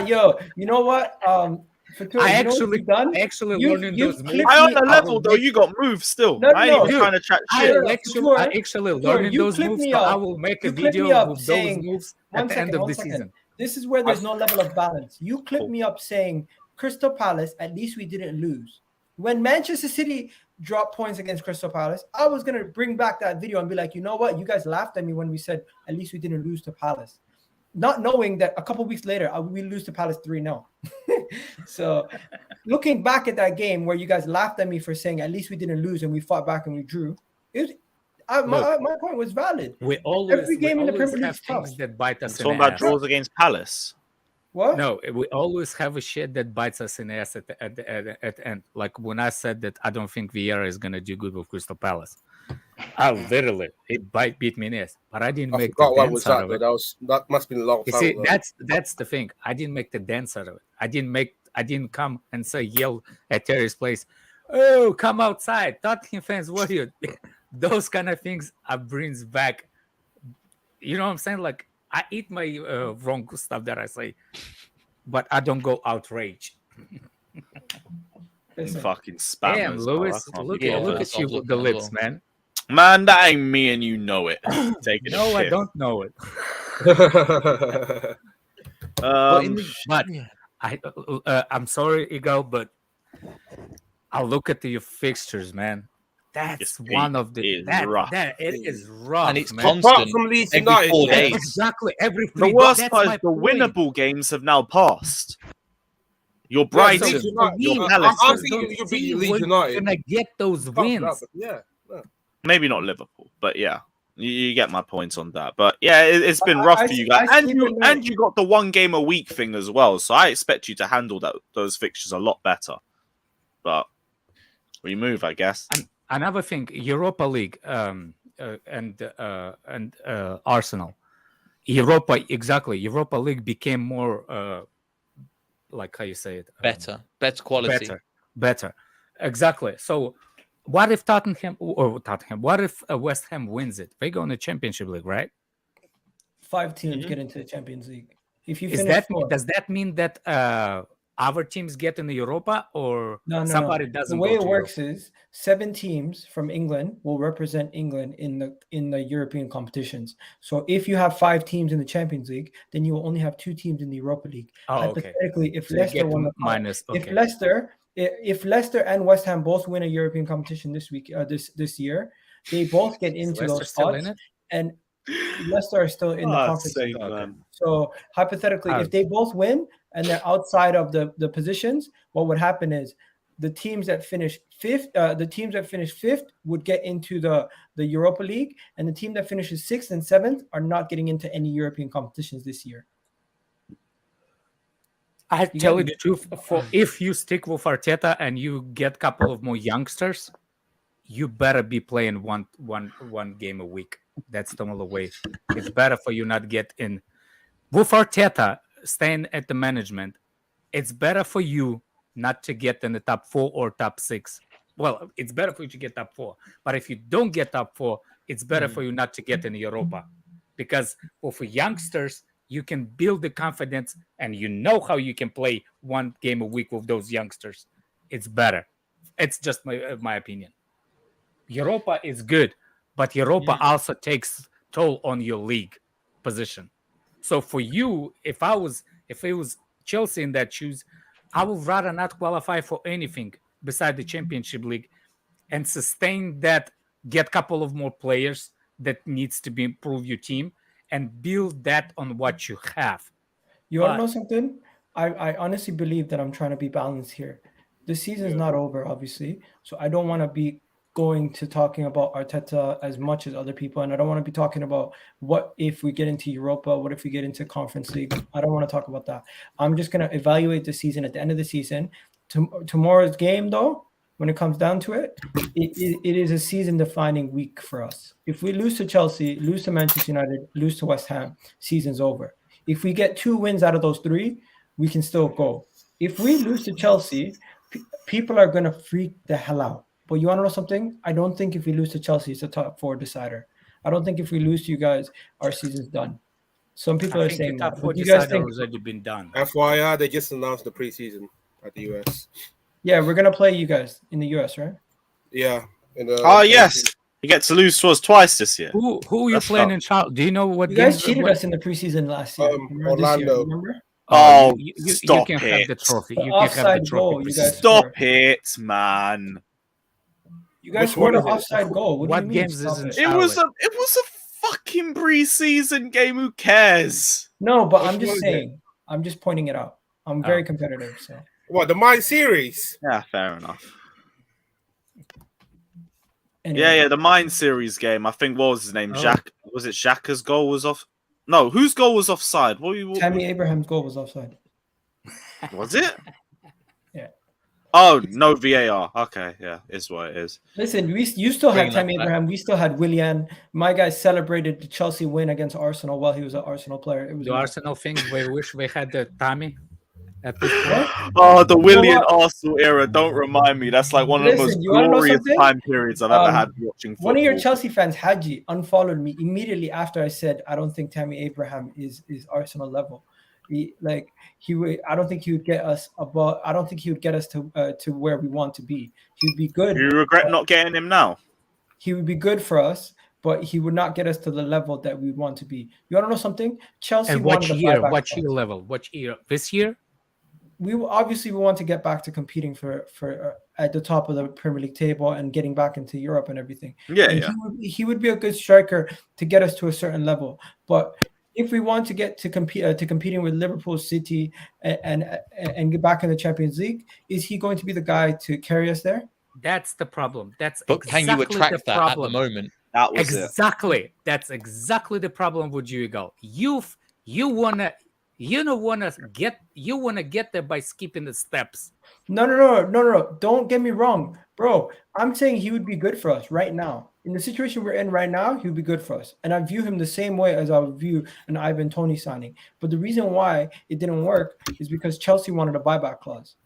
Yo, you know what? Fatur, I you know what you've done? actually You've- learning you've those clipped moves. I on me the up. level though. You got moves still. No, I ain't no. even trying to chat I shit. actually learning you those clipped moves. me So I up. will make a You clipped me video up with those saying, moves one at the second, end of one the second. season. This is where there's no level of balance. You clipped me up saying Crystal Palace, at least we didn't lose. When Manchester City dropped points against Crystal Palace, I was going to bring back that video and be like, you know what? You guys laughed at me when we said at least we didn't lose to Palace. Not knowing that a couple weeks later, we lose to Palace 3-0. So looking back at that game where you guys laughed at me for saying at least we didn't lose and we fought back and we drew, my point was valid. We always Every game in the Premier League have is tough. things that bite us in Talking the about ass. draws against Palace. What? No, we always have a shit that bites us in the ass at the end. Like when I said that I don't think Vieira is gonna do good with Crystal Palace. I literally beat me in the ass, but I didn't I make forgot the what dance was out that. of Though. it. That must have been a long You time see, ago. that's the thing. I didn't make the dance out of it. I didn't come and yell at Terry's place, "Oh, come outside!" Tottenham fans, what are you? Those kind of things brings back. You know what I'm saying? Like I eat my wrong stuff that I say, but I don't go outrage. You fucking spammers. Damn, Lewis, look at you with the lips, man. Man, that ain't me, and you know it. Taking No, a I piss. don't know it. I'm sorry, Eagle, but I'll look at your fixtures, man. That's one of the it is rough, and it's man. constant. Apart from Leeds every United, 4 yeah. days. Exactly, every The 3 worst days. part That's is the my point. winnable games have now passed. You're Yeah, Brighton, Leeds United. you're I'm Palace. thinking you'll beat Leeds We're United. gonna get those wins. Yeah. Maybe not Liverpool, but yeah, you get my point on that. But yeah, it's been rough for you guys, and you got the 1 game a week thing as well. So I expect you to handle those fixtures a lot better. But we move, I guess. Another thing, Europa League and Arsenal. Europa League became more like how you say it, better quality, better. Exactly. So, what if Tottenham? What if West Ham wins it? They go in the Championship League, right? 5 teams get into the Champions League. If you does that mean that other teams get in the Europa, or somebody doesn't? The way go it to works Europa? is 7 teams from England will represent England in the European competitions. So if you have 5 teams in the Champions League, then you will only have 2 teams in the Europa League. Hypothetically, if so Leicester won if Leicester and West Ham both win a European competition this week, this year, they both get into those spots, and Leicester are still in the conference. So hypothetically, if they both win and they're outside of the positions, what would happen is the teams that finish fifth would get into the Europa League, and the team that finishes 6th and 7th are not getting into any European competitions this year. I tell you the truth, if you stick with Arteta and you get a couple of more youngsters, you better be playing one game a week. That's the only way. It's better for you not get in. With Arteta staying at the management, it's better for you not to get in the top 4 or top 6. Well, it's better for you to get top 4. But if you don't get top 4, it's better for you not to get in Europa. Because for youngsters, you can build the confidence and you know how you can play one game a week with those youngsters. It's better. It's just my opinion. Europa is good, but Europa also takes toll on your league position. So for you, if it was Chelsea in that shoes, I would rather not qualify for anything beside the Championship League and sustain that, get a couple of more players that needs to be improve your team and build that on what you have. You want to know something? I honestly believe that I'm trying to be balanced here. The season's not over, obviously. So I don't want to be going to talking about Arteta as much as other people. And I don't want to be talking about what if we get into Europa, what if we get into Conference League. I don't want to talk about that. I'm just going to evaluate the season at the end of the season. Tomorrow's game, though, when it comes down to it, it is a season-defining week for us. If we lose to Chelsea, lose to Manchester United, lose to West Ham, season's over. If we get 2 wins out of those 3, we can still go. If we lose to Chelsea, people are going to freak the hell out. But you want to know something? I don't think if we lose to Chelsea, it's a top 4 decider. I don't think if we lose to you guys, our season's done. Some people I are think the saying top that. four What do you guys decider think? has already been done. FYI, they just announced the preseason at the US. Yeah, we're gonna play you guys in the US, right? Yeah. Oh yes, you get to lose to us twice this year. Who are you That's playing not- in Charlotte? Do you know what You guys games? cheated what- us in the preseason last year. Remember this year, Orlando. remember? Oh, you stop can it. have the trophy. The You can have the offside trophy. goal, you guys Stop scored. it, man. You guys Which one scored an is it? offside goal. What do What you mean? games is Stop in it? It was Charlotte? a fucking preseason game. Who cares? No, but Which I'm just one is it? saying. I'm just pointing it out. I'm very competitive, so What, the Mind series? Yeah, fair enough. anyway. Yeah, the Mine series game. I think what was his name? Oh. Jack. Was it Xhaka's goal was off? No, whose goal was offside? Tammy Abraham's goal was offside. Was it? Yeah. Oh, no VAR. Okay, yeah, is what it is. Listen, you still had Bringing that Tammy back. Abraham. We still had Willian. My guy celebrated the Chelsea win against Arsenal while he was an Arsenal player. It was The Arsenal things. We wish we had the Tommy at this point. Oh, the You know Willian what? Arsenal era. Don't remind me. That's like one of the most Listen, you wanna know glorious something? time periods I've ever had watching football. One of your Chelsea fans, Haji, unfollowed me immediately after I said I don't think Tammy Abraham is Arsenal level. I don't think he would get us above. I don't think he would get us to where we want to be. He would be good. You regret not getting him now? He would be good for us, but he would not get us to the level that we want to be. You want to know something? Chelsea And what wanted a year? buyback What clause. year level? What year? This year? We want to get back to competing for at the top of the Premier League table and getting back into Europe and everything. Yeah, And yeah. he would be a good striker to get us to a certain level. But if we want to get to competing with Liverpool, City, and get back in the Champions League, is he going to be the guy to carry us there? That's the problem. That's But can you exactly attract the that at the problem. moment? That was it. Exactly. That's exactly the problem with you, Eagle. You wanna get there by skipping the steps. No. Don't get me wrong, bro. I'm saying he would be good for us right now. In the situation we're in right now, he would be good for us. And I view him the same way as I would view an Ivan Toney signing. But the reason why it didn't work is because Chelsea wanted a buyback clause.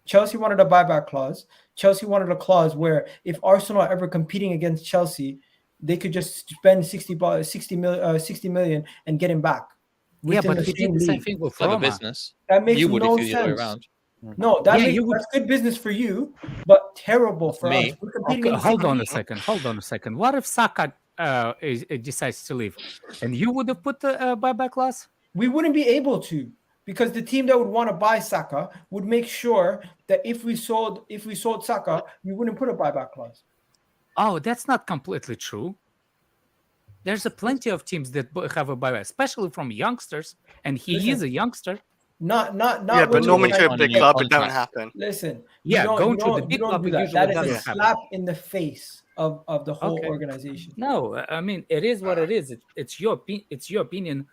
Chelsea wanted a clause where if Arsenal are ever competing against Chelsea, they could just spend 60 million and get him back. Yeah, within but the we did same the same league. thing with Clever Roma. business. That makes You would no if you the other way sense. around. No, Yeah, you would- that's good business for you, but terrible for Me. us. We're competing Okay, in the hold same on a league. second. Hold on a second. What if Saka decides to leave, and you would have put the buyback clause? We wouldn't be able to, because the team that would want to buy Saka would make sure that if we sold Saka, we wouldn't put a buyback clause. Oh, that's not completely true. There's plenty of teams that have a buyback, especially from youngsters, and he Listen, is a youngster. Not Yeah, but when normally you're to a trying big new club, it don't contract. happen. Listen, Yeah, going to the you big don't club do it that. usually That is doesn't a happen. slap in the face of the whole Okay. organization. No, I mean it is what it is. It's your opinion.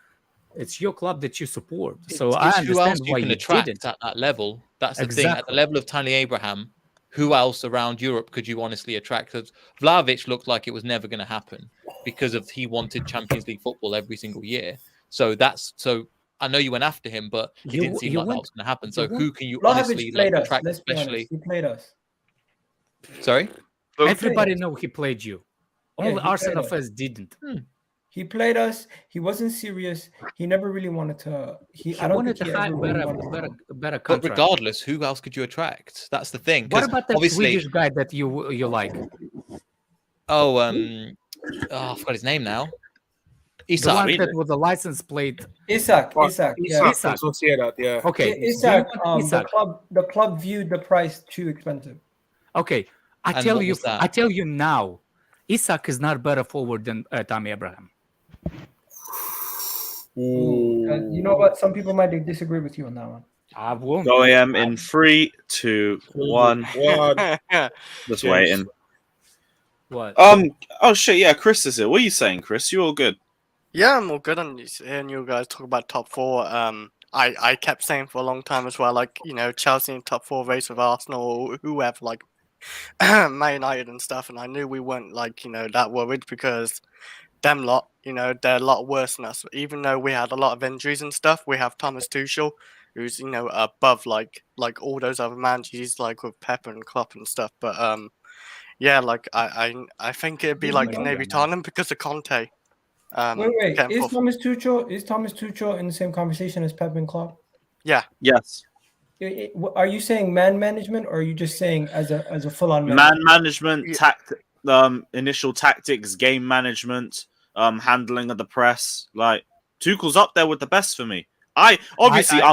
It's your club that you support. So I It's who else understand you why can you attract didn't. at that level. That's the thing. At the Exactly. level of Tammy Abraham, who else around Europe could you honestly attract? Because Vlahovic looked like it was never going to happen because of he wanted Champions League football every single year. So I know you went after him, but it You- didn't seem you like that went- was going to happen. you So went- who can you Vlahovic honestly played us. attract? Let's be honest. Especially, He played us. sorry, Everybody know he played you. Yeah, Only he Arsenal played us. fans didn't. He played us. He wasn't serious. He never really wanted to. He I don't wanted think to he have ever really wanted to. better but contract. regardless, who else could you attract? That's the thing. What 'Cause about that obviously, Swedish guy that you like? I forgot his name now. The Isak. one that with the license plate. Isak. Yeah. Isak from Sociedad, yeah. Okay. do you Isak. want Isak? The club viewed the price too expensive. Okay. I And tell what you. was that? I tell you now, Isak is not better forward than Tammy Abraham. You know what? Some people might disagree with you on that one. I won't. Go AM in 3, 2, 1. Just waiting. What? Oh shit, yeah, Chris is here. What are you saying, Chris? You all good? Yeah, I'm all good on hearing you guys talk about top four. I kept saying for a long time as well, like, you know, Chelsea in top four race with Arsenal or whoever, like Man United and stuff, and I knew we weren't, like, you know, that worried because them lot, you know, they're a lot worse than us. Even though we had a lot of injuries and stuff, we have Thomas Tuchel, who's, you know, above like all those other managers, like with Pepper and Klopp and stuff. But yeah, like I think it'd be like maybe Tottenham because of Conte. Wait. getting Is put- Thomas Tuchel in the same conversation as Pep and Klopp? Yeah. Yes. Are you saying man management, or are you just saying as a full on Man management, initial tactics, game management, handling of the press. Like Tuchel's up there with the best for me. I'm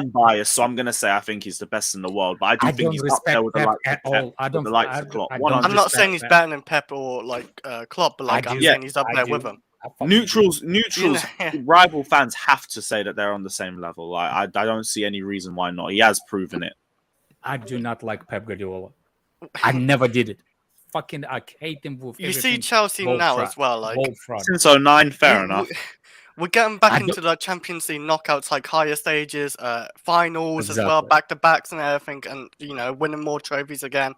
biased, so I'm gonna say I think he's the best in the world, but I do think he's up there with the likes of Pep, with the likes of Klopp. I'm not saying he's better than Pep or like Klopp, but like I'm saying he's up there with him. Neutrals, rival fans have to say that they're on the same level. Like, I don't see any reason why not. He has proven it. I do not like Pep Guardiola. I never did it. Fucking, I hate him with You everything. see Chelsea now as well, like since 09, fair enough. We're getting back into the Champions League knockouts, like higher stages, finals as well, back to backs and everything, and winning more trophies again.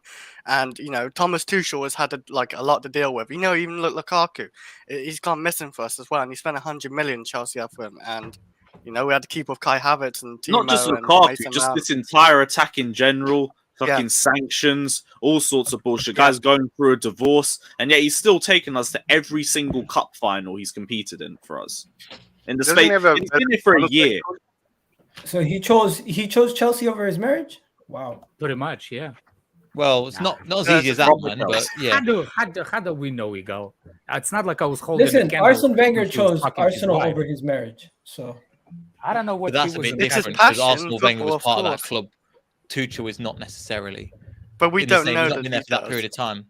And Thomas Tuchel has had a lot to deal with. Even Lukaku, he's gone missing for us as well, and he spent 100 million Chelsea up for him. And we had to keep with Kai Havertz and Timo not just and Lukaku, Mason just Mount. this entire attack in general. Fucking sanctions, all sorts of bullshit. Guys going through a divorce, and yet he's still taking us to every single cup final he's competed in for us. In the space, he's been here for a year. So he chose Chelsea over his marriage. Wow, pretty much, yeah. Well, it's not as easy as that, man. But yeah, how do we know, Eagle? It's not like I was holding. Listen, Arsene Wenger chose Arsenal over his marriage, so I don't know what. But that's a bit different because Arsenal Wenger was part of that club. Tuchel is not necessarily, but we don't know that, for that period of time.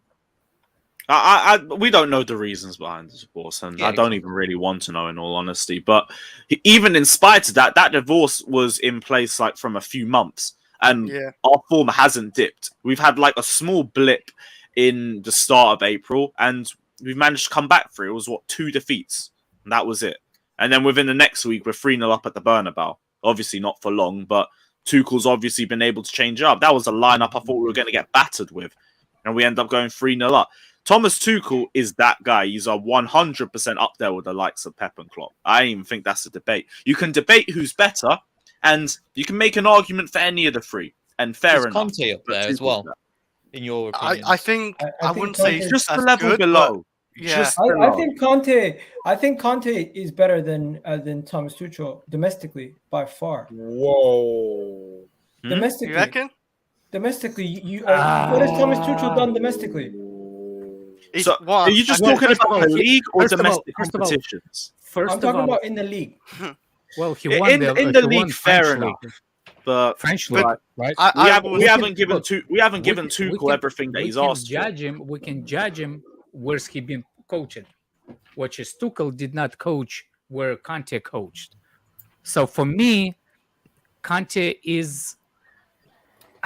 We don't know the reasons behind the divorce, and I don't even really want to know, in all honesty. But even in spite of that, that divorce was in place from a few months, and our form hasn't dipped. We've had a small blip in the start of April, and we've managed to come back through. It was 2 defeats, and that was it. And then within the next week, we're 3-0 up at the Bernabeu. Obviously not for long, but Tuchel's obviously been able to change up. That was a lineup I thought we were going to get battered with, and we end up going 3-0 up. Thomas Tuchel is that guy. He's 100% up there with the likes of Pep and Klopp. I don't even think that's a debate. You can debate who's better, and you can make an argument for any of the three. And fair enough. Conte up there as well, in your opinion? I think I wouldn't say he's just the level below. Yeah, I think Conte is better than Thomas Tuchel domestically by far. Whoa! Domestically, you reckon? Domestically, what has Thomas Tuchel done domestically? So, are you just talking about the league or domestic competitions? I'm talking about in the league. Well, he won in the league, fair enough. But French league, right? We haven't given Tuchel everything that he's asked for. We can judge him where's he been coaching, which is Tuchel did not coach where Conte coached. So for me, I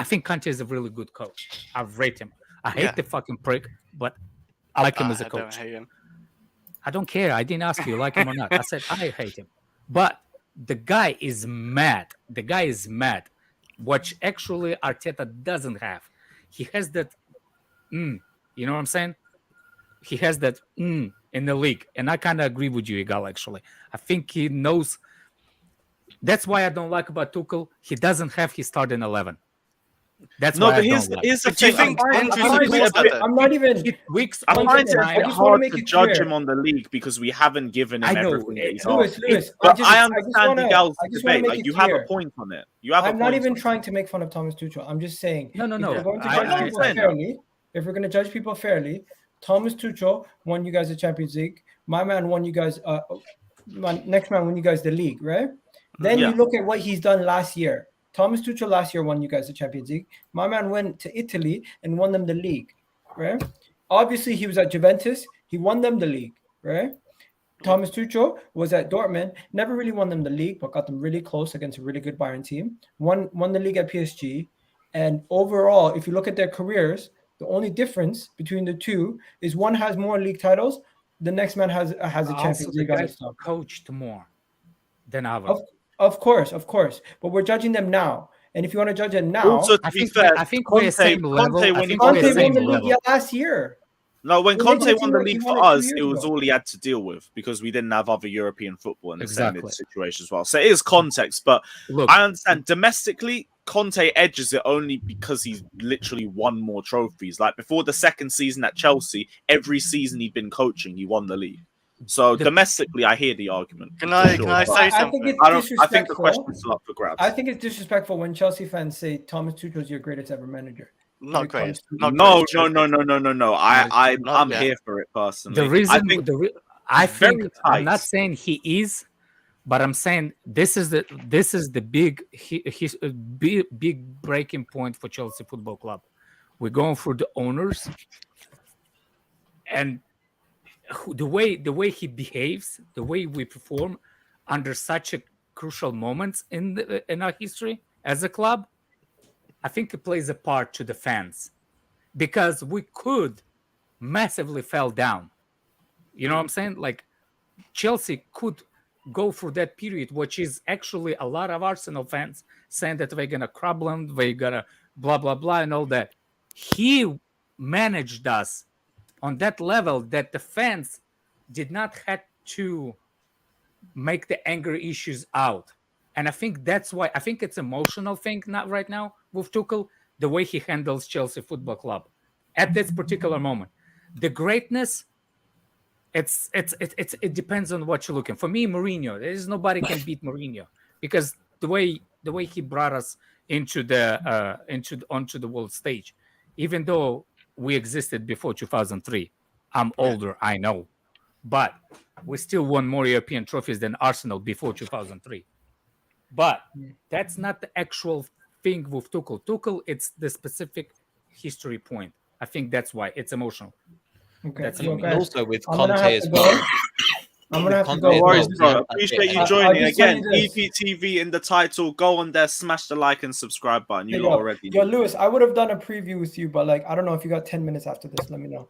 think Conte is a really good coach. I rate him. I hate the fucking prick, but I like him as a coach. Don't hate him. I don't care. I didn't ask you like him or not. I said I hate him. But the guy is mad. Which actually Arteta doesn't have. He has that you know what I'm saying? He has that in the league. And I kind of agree with you, Igal, actually. I think he knows. That's why I don't like about Tuchel. He doesn't have his starting 11. That's no, why but here's the thing. I'm not even. I find it hard to judge him on the league because we haven't given him everything that he's asked. But I understand Miguel's debate. You have a point on it. I'm not even trying to make fun of Thomas Tuchel. I'm just saying. No. If we're going to judge people fairly, Thomas Tuchel won you guys the Champions League. My man won you guys. My next man won you guys the league, right? Then you look at what he's done last year. Thomas Tuchel last year won you guys the Champions League. My man went to Italy and won them the league, right? Obviously, he was at Juventus. He won them the league, right? Thomas Tuchel was at Dortmund. Never really won them the league, but got them really close against a really good Bayern team. Won the league at PSG. And overall, if you look at their careers, the only difference between the two is one has more league titles. The next man has a Champions League. Coached more than others. Of course. But we're judging them now. And if you want to judge it now, also, to be fair, I think we're the same level. Conte won the league last year. No, when Conte won the league for us, it was all he had to deal with because we didn't have other European football in the same situation as well. So it is context, but I understand domestically, Conte edges it only because he's literally won more trophies. Like before the second season at Chelsea, every season he'd been coaching, he won the league. So domestically, I hear the argument. Can I but say I something? think it's I think the disrespectful. question's still up for grabs. I think it's disrespectful when Chelsea fans say Thomas Tuchel's your greatest ever manager. Not great. No. Not I'm yet. here for it personally. The reason I it's very think I'm not tight. saying he is, but I'm saying this is the big breaking point for Chelsea Football Club. We're going through the owners, and the way he behaves, the way we perform under such a crucial moments in our history as a club, I think it plays a part to the fans, because we could massively fell down. You know what I'm saying? Like Chelsea could go through that period, which is actually a lot of Arsenal fans saying that they're gonna problem, they're gonna blah blah blah and all that. He managed us on that level that the fans did not have to make the anger issues out. And I think that's why I think it's emotional thing not right now with Tuchel, the way he handles Chelsea Football Club at this particular moment. The greatness, it depends on what you're looking. For me, Mourinho, there is nobody can beat Mourinho, because the way he brought us onto the world stage, even though we existed before 2003. I'm older, I know, but we still won more European trophies than Arsenal before 2003. But that's not the actual thing with Tuchel. Tuchel, it's the specific history point. I think that's why it's emotional. Okay. That's so And guys, also with I'm gonna Conte have as to well. go. I'm gonna have to Conte go. as No worries, well, bro. that's Appreciate it. you I'll joining just tell again. you this. EPTV in the title. Go on there, smash the like and subscribe button. You Hey, lot yo, already yo, know. Lewis, I would have done a preview with you, but like I don't know if you got 10 minutes after this. Let me know.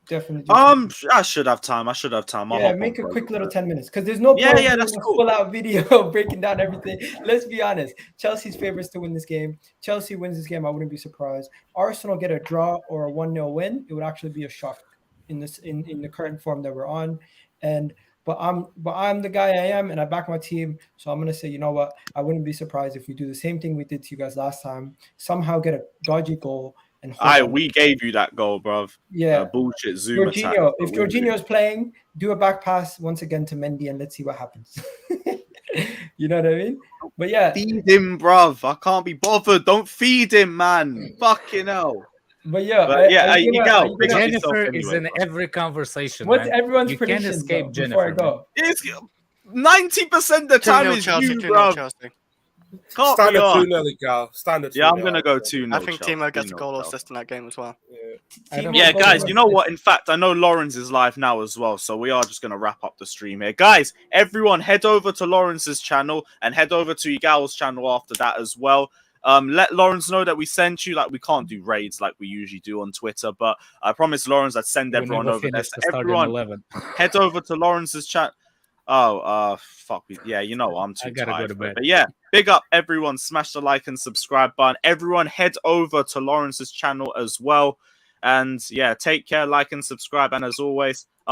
Definitely. I should have time. I'll Yeah, hop make on a for quick little bit. 10 minutes, because there's no point Yeah, in doing that's a cool. full-out video breaking down everything. Let's be honest. Chelsea's favorites to win this game. Chelsea wins this game, I wouldn't be surprised. Arsenal get a draw or a 1-0 win. It would actually be a shock in the current form that we're on. But I'm the guy I am, and I back my team. So I'm gonna say, you know what? I wouldn't be surprised if we do the same thing we did to you guys last time. Somehow get a dodgy goal and hold on. We gave you that goal, bruv. Yeah. Bullshit Zoom attack. Jorginho, if Jorginho is playing, do a back pass once again to Mendy and let's see what happens. You know what I mean? But yeah. Feed him, bruv. I can't be bothered. Don't feed him, man. Fucking hell. But yeah, Jennifer is in every conversation. What's man. everyone's you prediction can't escape before I Jennifer. go? It's 90% of the time is Chelsea, you, 2-0 bruv. Chelsea. Can't Standard be on. 2-0, Gal. Standard 2-0. Yeah, I'm gonna go 2-0. I think Timo gets a Chelsea, goal or 2-0. assist in that game as well. Yeah, guys, you know what? In fact, I know Lawrence is live now as well, so we are just going to wrap up the stream here. Guys, everyone head over to Lawrence's channel and head over to Igal's channel after that as well. Let Lawrence know that we sent you. Like, we can't do raids like we usually do on Twitter, but I promised Lawrence I'd send everyone over there. So everyone, head over to Lawrence's chat. Fuck. Yeah, you know, I'm too tired. Go to bed. But yeah, big up everyone. Smash the like and subscribe button. Everyone head over to Lawrence's channel as well. And yeah, take care, like and subscribe. And as always,